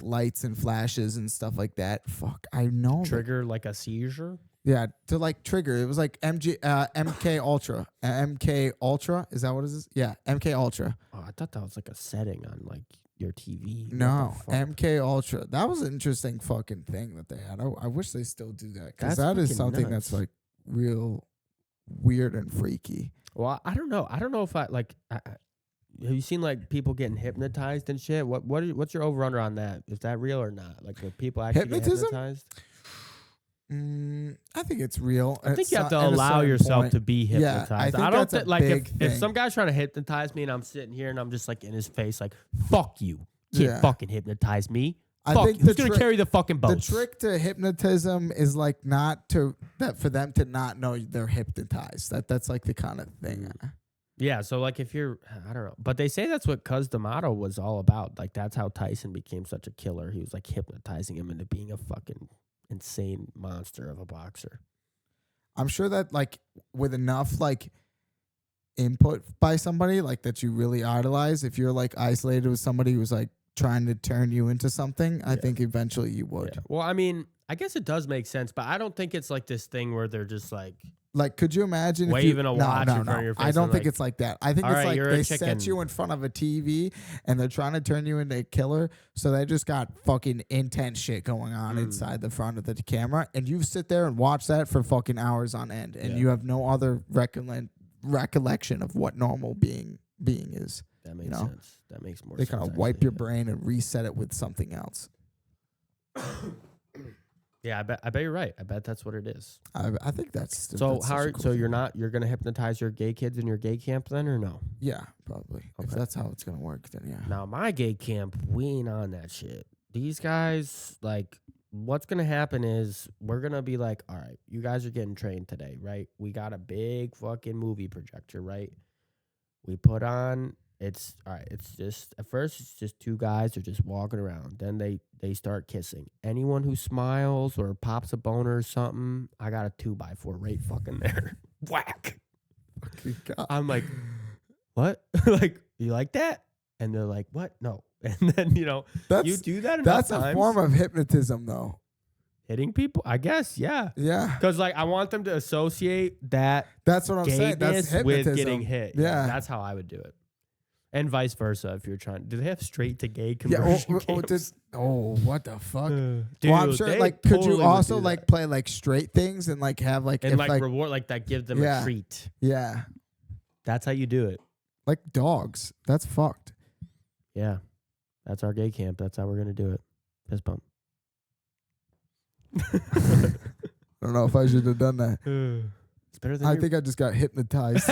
lights and flashes and stuff like that. Fuck, I know. Trigger like a seizure. Yeah, to like trigger. It was like MK Ultra. MK Ultra, is that what it is? Yeah, MK Ultra. Oh, I thought that was like a setting on like your TV. What No, the fuck? MK Ultra. That was an interesting fucking thing that they had. I wish they still do that because That's that is fucking something nuts. that's like real weird and freaky. Well, I don't know. I don't know if have you seen like people getting hypnotized and shit? What's your over under on that? Is that real or not? Like, will people actually Hypnotism? get hypnotized? I think it's real. I think you have to at a allow certain yourself point. to be Yeah, hypnotized. I think don't that's a think like big if thing. some guy's trying to hypnotize me and I'm sitting here and I'm just like in his face like, fuck you. Can't Yeah. fucking hypnotize me. I Fuck think you. Who's the gonna carry the fucking boat? The trick to hypnotism is like for them to not know they're hypnotized. That's like the kind of thing. Yeah, so like if you're, I don't know, but they say that's what Cuz D'Amato was all about. Like that's how Tyson became such a killer. He was like hypnotizing him into being a fucking insane monster of a boxer. I'm sure that like with enough like input by somebody like that you really idolize, if you're like isolated with somebody who's like trying to turn you into something, I think eventually you would. Yeah. Well, I mean, I guess it does make sense, but I don't think it's like this thing where they're just like, could you imagine waving a if you, watch in front of your face I don't and think like, it's like that. I think all it's right, like you're a they chicken. set you in front of a TV and they're trying to turn you into a killer, so they just got fucking intense shit going on inside the front of the camera, and you sit there and watch that for fucking hours on end, and you have no other recollection of what normal being is. That makes sense. That makes more They sense. kind of wipe actually, your brain and reset it with something else. Yeah, I bet you're right. I bet that's what it is. I think that's So that's such a cool thing. you're gonna hypnotize your gay kids in your gay camp then or no? Yeah, probably. If Okay. that's how it's gonna work, then yeah. Now my gay camp, we ain't on that shit. These guys, like, what's gonna happen is we're gonna be like, all right, you guys are getting trained today, right? We got a big fucking movie projector, right? We put on. It's all right. It's just at first it's just two guys are just walking around. Then they start kissing. Anyone who smiles or pops a boner or something, I got a 2x4 right fucking there. Whack. God. I'm like, what? Like, you like that? And they're like, what? No. And then you do that enough That's a times, form of hypnotism, though. hitting people. I guess, yeah. Yeah, Because like I want them to associate that that's what I'm saying. That's gayness hypnotism. with getting hit. Yeah. That's how I would do it. And vice versa if you're trying. Do they have straight to gay Yeah. conversion What the fuck? Dude, Well, I'm sure. they Like, could totally you would also do like that. play like straight things and like have like and if, like reward like that give them Yeah. a treat. yeah, That's how you do it. like dogs. That's fucked. Yeah. That's our gay camp. That's how we're gonna do it. Fist bump. I don't know if I should have done that. It's better than I your- think I just got hypnotized.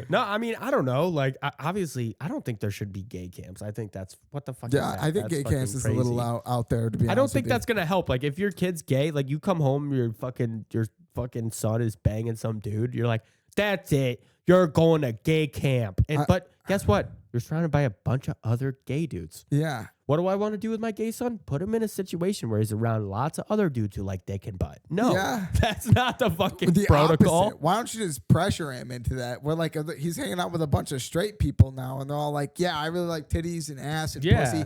No, I mean, I don't know. Like, obviously, I don't think there should be gay camps. I think that's what the fuck. is Yeah, that? I think That's gay camps fucking is a little crazy. out there to be. I don't honest think with that's gonna help. Like, if your kid's gay, like you come home, your fucking son is banging some dude, you're like, that's it. You're going to gay camp. But guess what? You're surrounded by a bunch of other gay dudes. Yeah. What do I want to do with my gay son? Put him in a situation where he's around lots of other dudes who like dick and butt. No, that's not the fucking protocol. Opposite. Why don't you just pressure him into that? We're like, he's hanging out with a bunch of straight people now, and they're all like, yeah, I really like titties and ass and pussy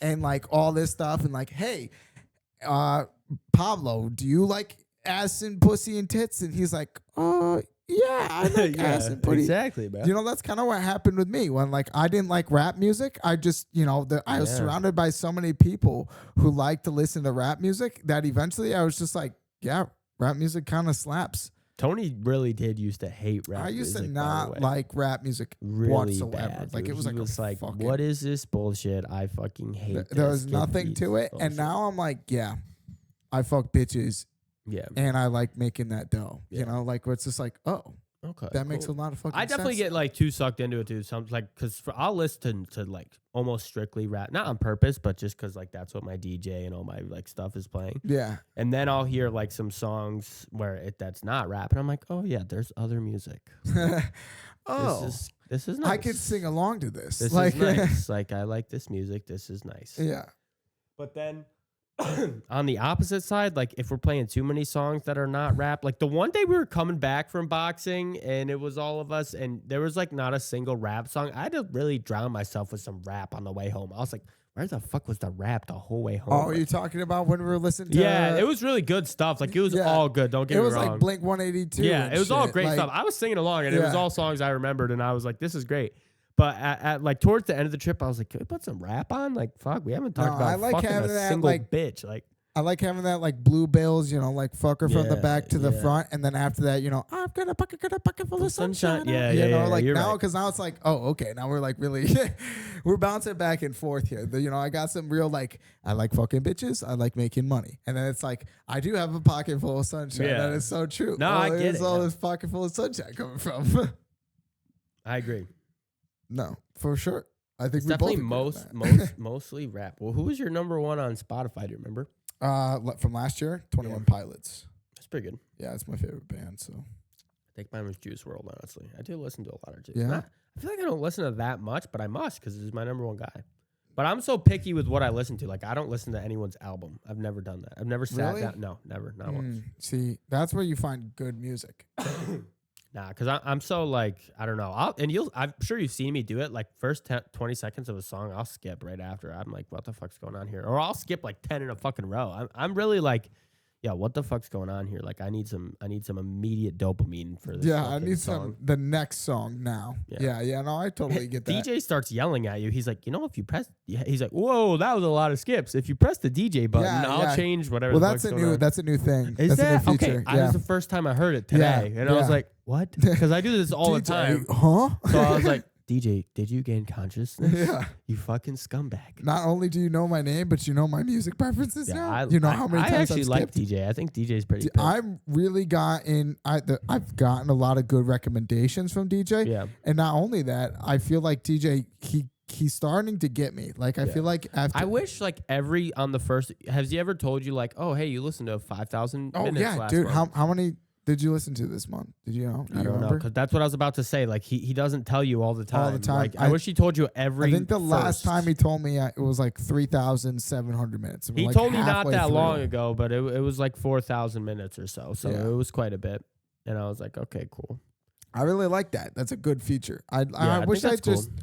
and like all this stuff. And like, hey, Pablo, do you like ass and pussy and tits? And he's like, yeah, I like ass and pussy. Exactly, man. You know, that's kind of what happened with me when like I didn't like rap music. I just, I was surrounded by so many people who like to listen to rap music that eventually I was just like, yeah, rap music kind of slaps. Tony really did used to hate rap music. I used to not like rap music really whatsoever. Bad, like dude. it was like, what is this bullshit? I fucking hate this. There was nothing to it. Bullshit. And now I'm like, yeah, I fuck bitches. Yeah. And I like making that dough. Yeah. You know, like where it's just like, oh, okay, that makes a lot of fucking sense. I definitely get like too sucked into it too. Something like, because I'll listen to like almost strictly rap, not on purpose, but just because like that's what my DJ and all my like stuff is playing. Yeah. And then I'll hear like some songs where that's not rap, and I'm like, oh yeah, there's other music. Oh, this is nice. I could sing along to this. This is nice. Like I like this music. This is nice. Yeah. But then on the opposite side, like if we're playing too many songs that are not rap, like the one day we were coming back from boxing and it was all of us and there was like not a single rap song. I had to really drown myself with some rap on the way home. I was like, where the fuck was the rap the whole way home? Oh, are you talking about when we were listening to Yeah, it was really good stuff. Like it was all good. Don't get me wrong. It was like Blink 182. Yeah, it was all great like, stuff. I was singing along and it was all songs I remembered and I was like, this is great. But at like towards the end of the trip, I was like, can we put some rap on? Like, fuck, we haven't talked about fucking a single bitch. Like, I like having that like blue bills, like fucker from the back to the front, and then after that, I've got a pocket full of sunshine. Like now, because now it's like, oh, okay, now we're like really, we're bouncing back and forth here. I got some real like, I like fucking bitches, I like making money, and then it's like, I do have a pocket full of sunshine. Yeah. That is so true. No, I get it. All this pocket full of sunshine coming from. I agree. No, for sure. I think it's we definitely both mostly rap. Well, who was your number one on Spotify? Do you remember? From last year, 21 Pilots. That's pretty good. Yeah, it's my favorite band. So I think mine was Juice WRLD. Honestly, I do listen to a lot of Juice. Yeah, I feel like I don't listen to that much, but I must because he's my number one guy. But I'm so picky with what I listen to. Like I don't listen to anyone's album. I've never done that. I've never sat down. No, never, not once. See, that's where you find good music. Nah, because I'm so like, I don't know. I'm sure you've seen me do it. Like first 20 seconds of a song, I'll skip right after. I'm like, what the fuck's going on here? Or I'll skip like 10 in a fucking row. I'm really like, yeah, what the fuck's going on here? Like I need some immediate dopamine for this. Yeah, I need song. the next song now. Yeah, no, I totally get that. DJ starts yelling at you. He's like, if you press, he's like, whoa, that was a lot of skips. If you press the DJ button, I'll change whatever. Well, that's a new thing. Is that's that a new feature. okay? Yeah. That was the first time I heard it today, and I was like, what? Because I do this all the time. Huh? So I was like, DJ, did you gain consciousness? Yeah. You fucking scumbag. Not only do you know my name, but you know my music preferences now. How many times I actually like DJ. I think DJ's pretty good. I've really gotten I've gotten a lot of good recommendations from DJ. Yeah. And not only that, I feel like DJ he's starting to get me. Like I feel like after I wish like on the first has he ever told you like, oh hey, you listened to 5,000 minutes last dude, month? how many did you listen to this month? Did you know? I don't know, because that's what I was about to say. Like he doesn't tell you all the time. All the time. Like, I wish he told you every. I think the last time he told me it was like 3,700 minutes. He told me not that long ago, but it was like 4,000 minutes or so. So it was quite a bit, and I was like, okay, cool. I really like that. That's a good feature. I wish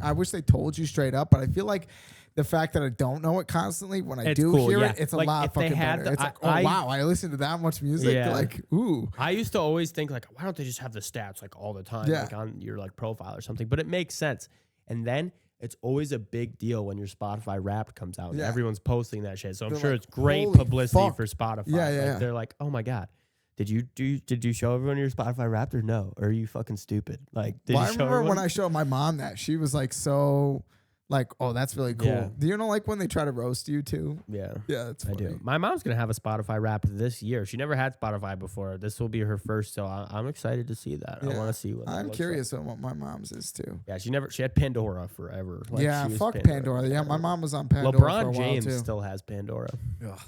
I wish they told you straight up, but I feel like the fact that I don't know it constantly, when I do hear it, it's like a lot fucking better. It's like, wow, I listen to that much music. Yeah. Like, ooh. I used to always think like, why don't they just have the stats like all the time, like on your like profile or something? But it makes sense. And then it's always a big deal when your Spotify Wrapped comes out and everyone's posting that shit. So I'm sure it's great publicity for Spotify. Yeah. They're like, oh my God. Did you show everyone your Spotify Wrapped or no? Or are you fucking stupid? Like, I remember when I showed my mom that, she was like, so like, oh, that's really cool. Yeah. Do you know like when they try to roast you too? Yeah. Yeah, it's funny. I do. My mom's gonna have a Spotify Wrapped this year. She never had Spotify before. This will be her first, so I'm excited to see that. Yeah. I want to see what. I'm curious on what my mom's is too. Yeah, she had Pandora forever. Like, yeah, fuck Pandora. Yeah, my mom was on Pandora. LeBron for a James while too. still has Pandora. Ugh.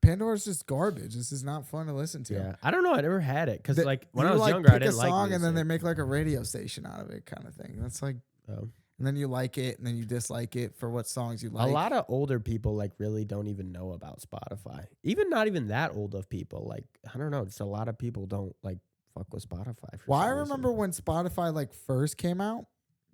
Pandora's just garbage. This is not fun to listen to. Yeah, I don't know. I never had it because like when I You, was like, younger, I pick didn't a like song and then they music. make like a radio station out of it, kind of thing. That's like, Oh. and then you like it and then you dislike it for what songs you like. A lot of older people like really don't even know about Spotify. Even not even that old of people. Like I don't know, just a lot of people don't like fuck with Spotify. For Well, I some reason. remember when Spotify like first came out,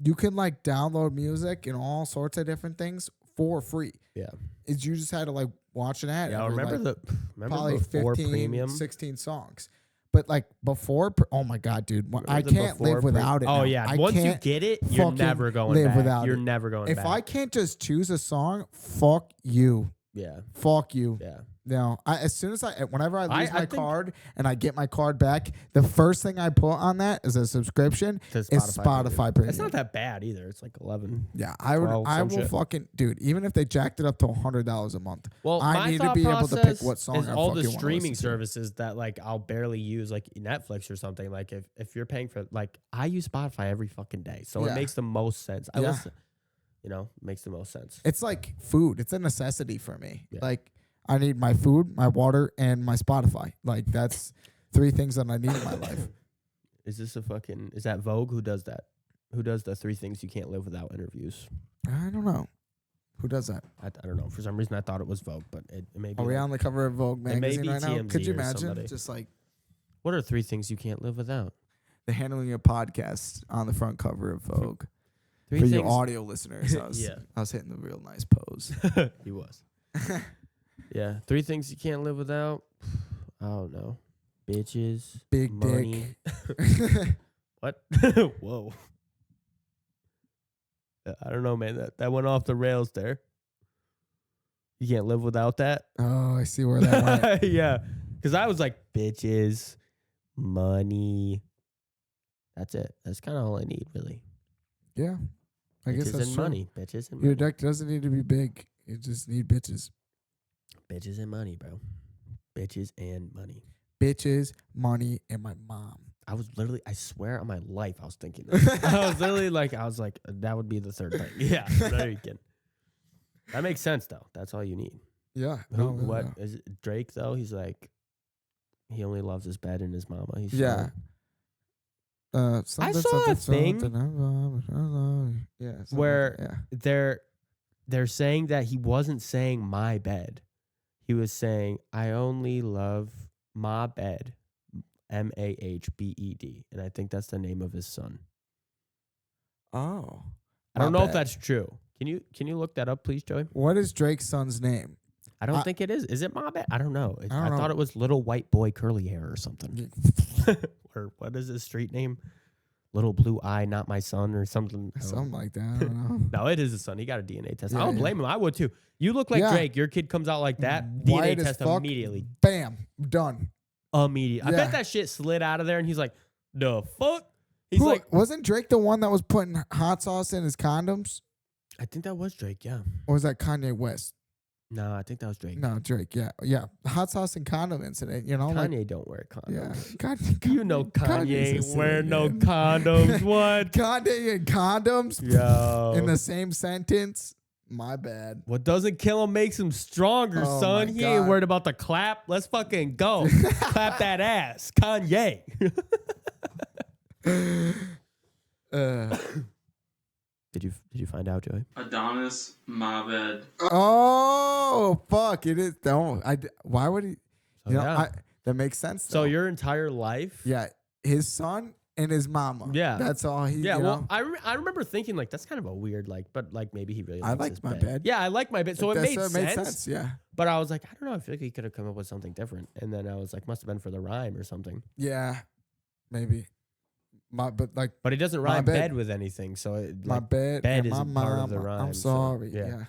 you could like download music and all sorts of different things for free. Yeah. Is you just had to like watch an ad. Yeah, I every, remember like, remember probably before 15, premium. 16 songs. But like before, oh my God, dude, Remember I the can't before live without it. Oh now. yeah, I once you can't get it, you're fucking never going live back. without You're it. never going If back. I can't just choose a song, fuck you. Yeah. Fuck you. Yeah. No, as soon as whenever I lose I my think- card and I get my card back, the first thing I put on that is a subscription. To Is Spotify Premium. It's not that bad either. It's like 11. Yeah, I would. 12, I some will shit. fucking dude. Even if they jacked it up to $100 a month, Well, I my need to thought be able to pick process what song is I all fucking the wanna streaming listen to. services that like I'll barely use, like Netflix or something. Like if you're paying for, like, I use Spotify every fucking day, so Yeah. it makes the most sense. I Yeah. listen, makes the most sense. It's like food. It's a necessity for me. Yeah. Like I need my food, my water, and my Spotify. Like that's 3 things that I need in my life. Is that Vogue who does that? Who does the 3 things you can't live without interviews? I don't know. Who does that? I don't know. For some reason, I thought it was Vogue, but it may be. Are we like- on the cover of Vogue may magazine be right now? Could TMZ you or imagine? somebody. Just like What are 3 things you can't live without? the Handling It podcast on the front cover of Vogue. 3 For things. your audio listeners, Yeah. I was hitting the real nice pose. He was. Yeah. 3 things you can't live without. I don't know. Bitches. Big money. dick. What? Whoa. I don't know, man. That went off the rails there. You can't live without that. Oh, I see where that went. Yeah. Because I was like, bitches, money. That's it. That's kind of all I need, really. Yeah, I guess Bitches that's and true. money. Bitches and Your money. deck doesn't need to be big. You just need bitches. Bitches and money, bro. Bitches and money. Bitches, money, and my mom. I was literally, I swear on my life, I was thinking that. I was like, that would be the 3rd thing. Yeah, no, you kidding. That makes sense, though. That's all you need. Yeah. What is it? Drake, though? He's like, he only loves his bed and his mama. He's Yeah. I saw a thing Yeah. where they're saying that he wasn't saying my bed. He was saying, I only love my bed. Mahbed. And I think that's the name of his son. Oh. I don't My know if bad. that's true. Can you look that up, please, Joey? What is Drake's son's name? I don't think it is. Is it my bed? I don't know. I don't I know. thought it was Little White Boy Curly Hair or something. Or what is his street name? Little Blue Eye, Not My Son or something. I don't Something know. like that. I don't know. No, it is his son. He got a DNA test. I Yeah, don't yeah. blame him. I would too. You look like Yeah. Drake. Your kid comes out like that. White DNA as test fuck. immediately. Bam. Done. Immediately. I Yeah. bet that shit slid out of there and he's like, the fuck? He's Who, like, wasn't Drake the one that was putting hot sauce in his condoms? I think that was Drake, yeah. Or was that Kanye West? No, I think that was Drake. No, Drake. Yeah. Yeah. The hot sauce and condom incident, you know? Kanye Like, don't wear condoms. yeah. You know Kanye Kanye's a ain't wear silly no man. condoms. What? Kanye and condoms Yo. in the same sentence. My bad. What doesn't kill him makes him stronger, Oh son. my He ain't God. worried about the clap. Let's fucking go. Clap that ass. Kanye. Did you find out, Joey? Adonis, Mabed. Oh fuck! It is. Don't. Why would he? So, You know, yeah. that makes sense. So though. your entire life? Yeah, his son and his mama. Yeah. That's all he. Yeah, you well, know? I remember thinking like that's kind of a weird but maybe he really I likes like his my bed. bed. Yeah, I like my bed. So it That's- made that sense. Yeah. But I was like, I don't know. I feel like he could have come up with something different. And then I was like, must have been for the rhyme or something. Yeah. Maybe. But But he doesn't My rime bed. bed with anything. So it, my like, bed. bed and my isn't part of the mama, rhyme, I'm so, sorry. yeah. Yeah.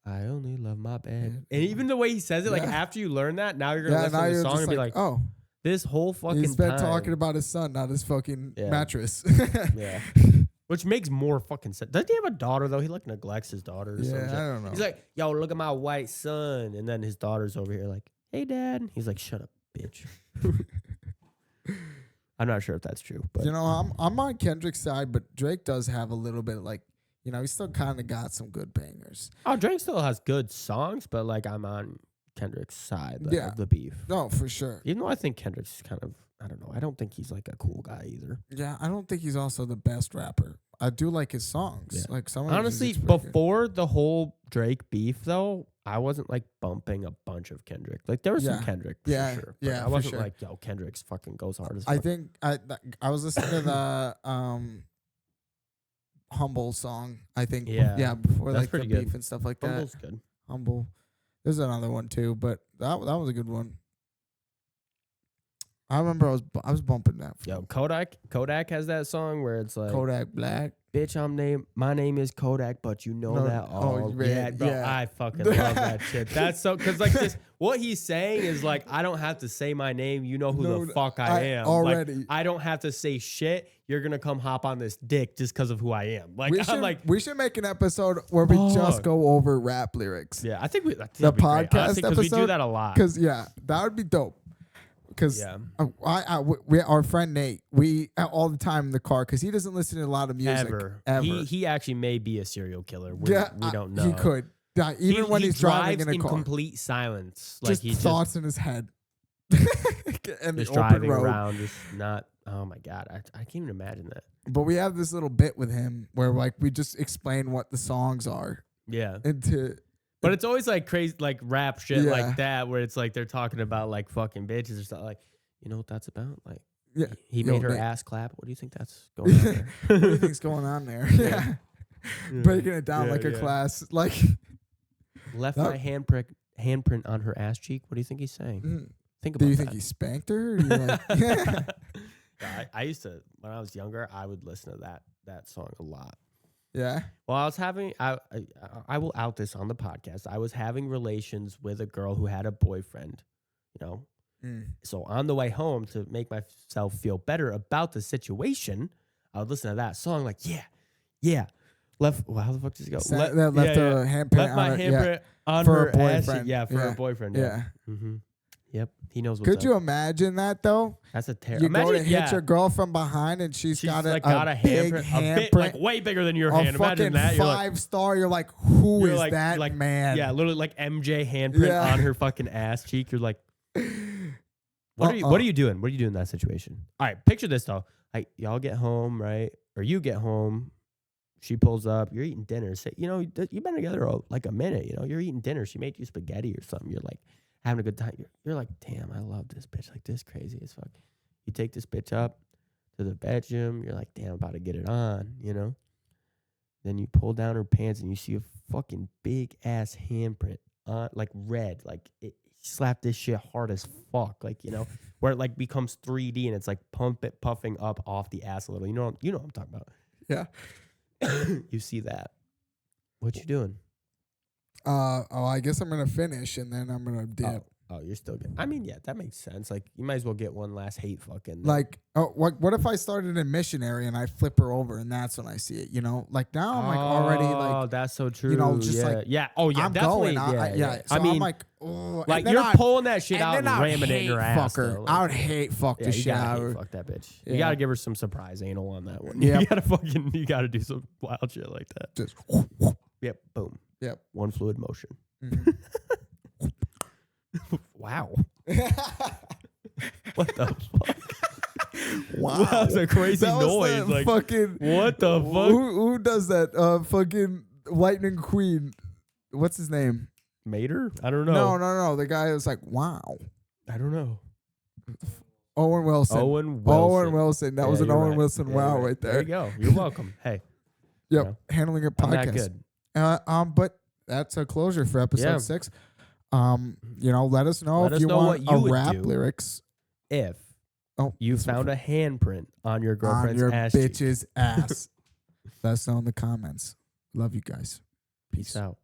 I only love my bed. Yeah. And even the way he says it, like Yeah. after you learn that, now you're gonna Yeah. listen Now to the you're song just and be like, like, oh, this whole fucking he's been time. talking about his son, not his fucking Yeah. mattress. Yeah. Which makes more fucking sense. Doesn't he have a daughter though? He like neglects his daughter or Yeah, something. I don't know. He's like, yo, look at my white son. And then his daughter's over here like, hey, dad. He's like, shut up, bitch. I'm not sure if that's true. But You know, I'm on Kendrick's side, but Drake does have a little bit like, you know, he still kind of got some good bangers. oh, Drake still has good songs, but like I'm on Kendrick's side Yeah. of the beef. No, for sure. Even though I think Kendrick's kind of, I don't know. I don't think he's like a cool guy either. Yeah, I don't think he's also the best rapper. I do like his songs. Yeah. Like some of his Honestly, music's pretty good. before the whole Drake beef, though, I wasn't like bumping a bunch of Kendrick. Like there was some Yeah. Kendrick, for Yeah, sure. But yeah, I for wasn't sure. like, yo, Kendrick's fucking goes hard as I fuck. think I was listening to the Humble song. I think Yeah. before That's like the pretty good. beef and stuff like that. Humble's good. Humble. There's another one too, but that was a good one. I remember I was bumping that. Yo, Kodak has that song where it's like, Kodak Black. bitch, my name is Kodak, but you know No, that all. man, Yeah, bro, yeah. I fucking love that shit. That's so, because like this, what he's saying is like, I don't have to say my name. You know who No, the fuck I am. already. Like, I don't have to say shit. You're going to come hop on this dick just because of who I am. Like, we should make an episode where we just Fuck. go over rap lyrics. yeah, I think we, The that'd be great, podcast honestly, 'cause we do episode? that a lot. Because that would be dope. Because Yeah. our friend Nate, we all the time in the car because he doesn't listen to a lot of music ever. He actually may be a serial killer. We don't know. He could. Even when he's driving drives in a car, complete silence. Like just he thoughts in his head. and the just open driving road. around, just not. Oh my god, I can't even imagine that. But we have this little bit with him where like we just explain what the songs are Yeah, into. but it's always like crazy, like rap shit Yeah. like that, where it's like they're talking about like fucking bitches or something. Like, you know what that's about? Like, Yeah. he Yo, made her Nate. ass clap. What do you think that's going on there? What do you think's going on there? Yeah. Breaking it down Yeah, like a yeah. class. Like, Left That- my handprint on her ass cheek. What do you think he's saying? Think about do you that. think he spanked her? Or you like, yeah. Yeah, I used to, when I was younger, I would listen to that song a lot. Yeah. Well, I was having, I will out this on the podcast. I was having relations with a girl who had a boyfriend, you know. So on the way home, to make myself feel better about the situation, I would listen to that song like, yeah. Left, well, how the fuck does it go? Left a handprint Left my on her. handprint on For her a ass. boyfriend. Yeah, for Yeah. her boyfriend. Yeah. Mm-hmm. Yep. He knows what's Could up. you imagine that though? That's a terrible. You go to hit your girl from behind and she's got like a big handprint, handprint, like way bigger than your a hand. fucking Imagine that. You're like, 5-star. You're like, who you're is like- that like- man? yeah, literally like MJ handprint Yeah. on her fucking ass cheek. You're like, what are you? What are you doing? What are you doing in that situation? All right, picture this though. Like y'all get home, right? Or you get home. She pulls up. You're eating dinner. Say, you know, you've been together like a minute. You know, you're eating dinner. She made you spaghetti or something. You're like having a good time. You're like, damn, I love this bitch. Like this crazy as fuck. You take this bitch up to the bedroom. You're like, damn, I'm about to get it on. You know. Then you pull down her pants and you see a fucking big ass handprint on, like red, like it slapped this shit hard as fuck, like, you know, where it like becomes 3D and it's like puffing up off the ass a little. You know what I'm talking about. Yeah. You see that. What you doing? I guess I'm gonna finish and then I'm gonna dip. Oh, you're still good. I mean, yeah, that makes sense. Like, you might as well get one last hate fucking. Like, what if I started in missionary and I flip her over and that's when I see it? You know, like now I'm like already like, oh, that's so true. you know, just yeah. like, yeah. Oh, yeah, I'm definitely. going. Yeah. So I mean, I'm like, oh, like and then you're pulling that shit out and then I would ramming it in her hate ass. fuck her. though. Like, I would hate fuck yeah, the you shit gotta out of hate her. fuck that bitch. Yeah. You gotta give her some surprise anal on that one. Yep. You gotta do some wild shit like that. Just, Yep. Boom. Yep. One fluid motion. Mhm. Wow. What the fuck? Wow, That was a crazy That was noise. that Like, fucking. what the fuck? Who does that? Fucking Lightning Queen. What's his name? Mater? I don't know. No. The guy was like, wow. I don't know. Owen Wilson. Owen Wilson. That Yeah, was an you're Owen right. Wilson Yeah, wow you're right there. There you go. You're welcome. Hey, Yep. know, Handling It I'm that podcast. good. But that's a closure for episode Yeah. 6. Let us know Let if us you know want what you would rap do. lyrics. If Oh, you this one found a handprint on your on girlfriend's your ass cheek. bitch's ass. Let us know in the comments. Love you guys. Peace out.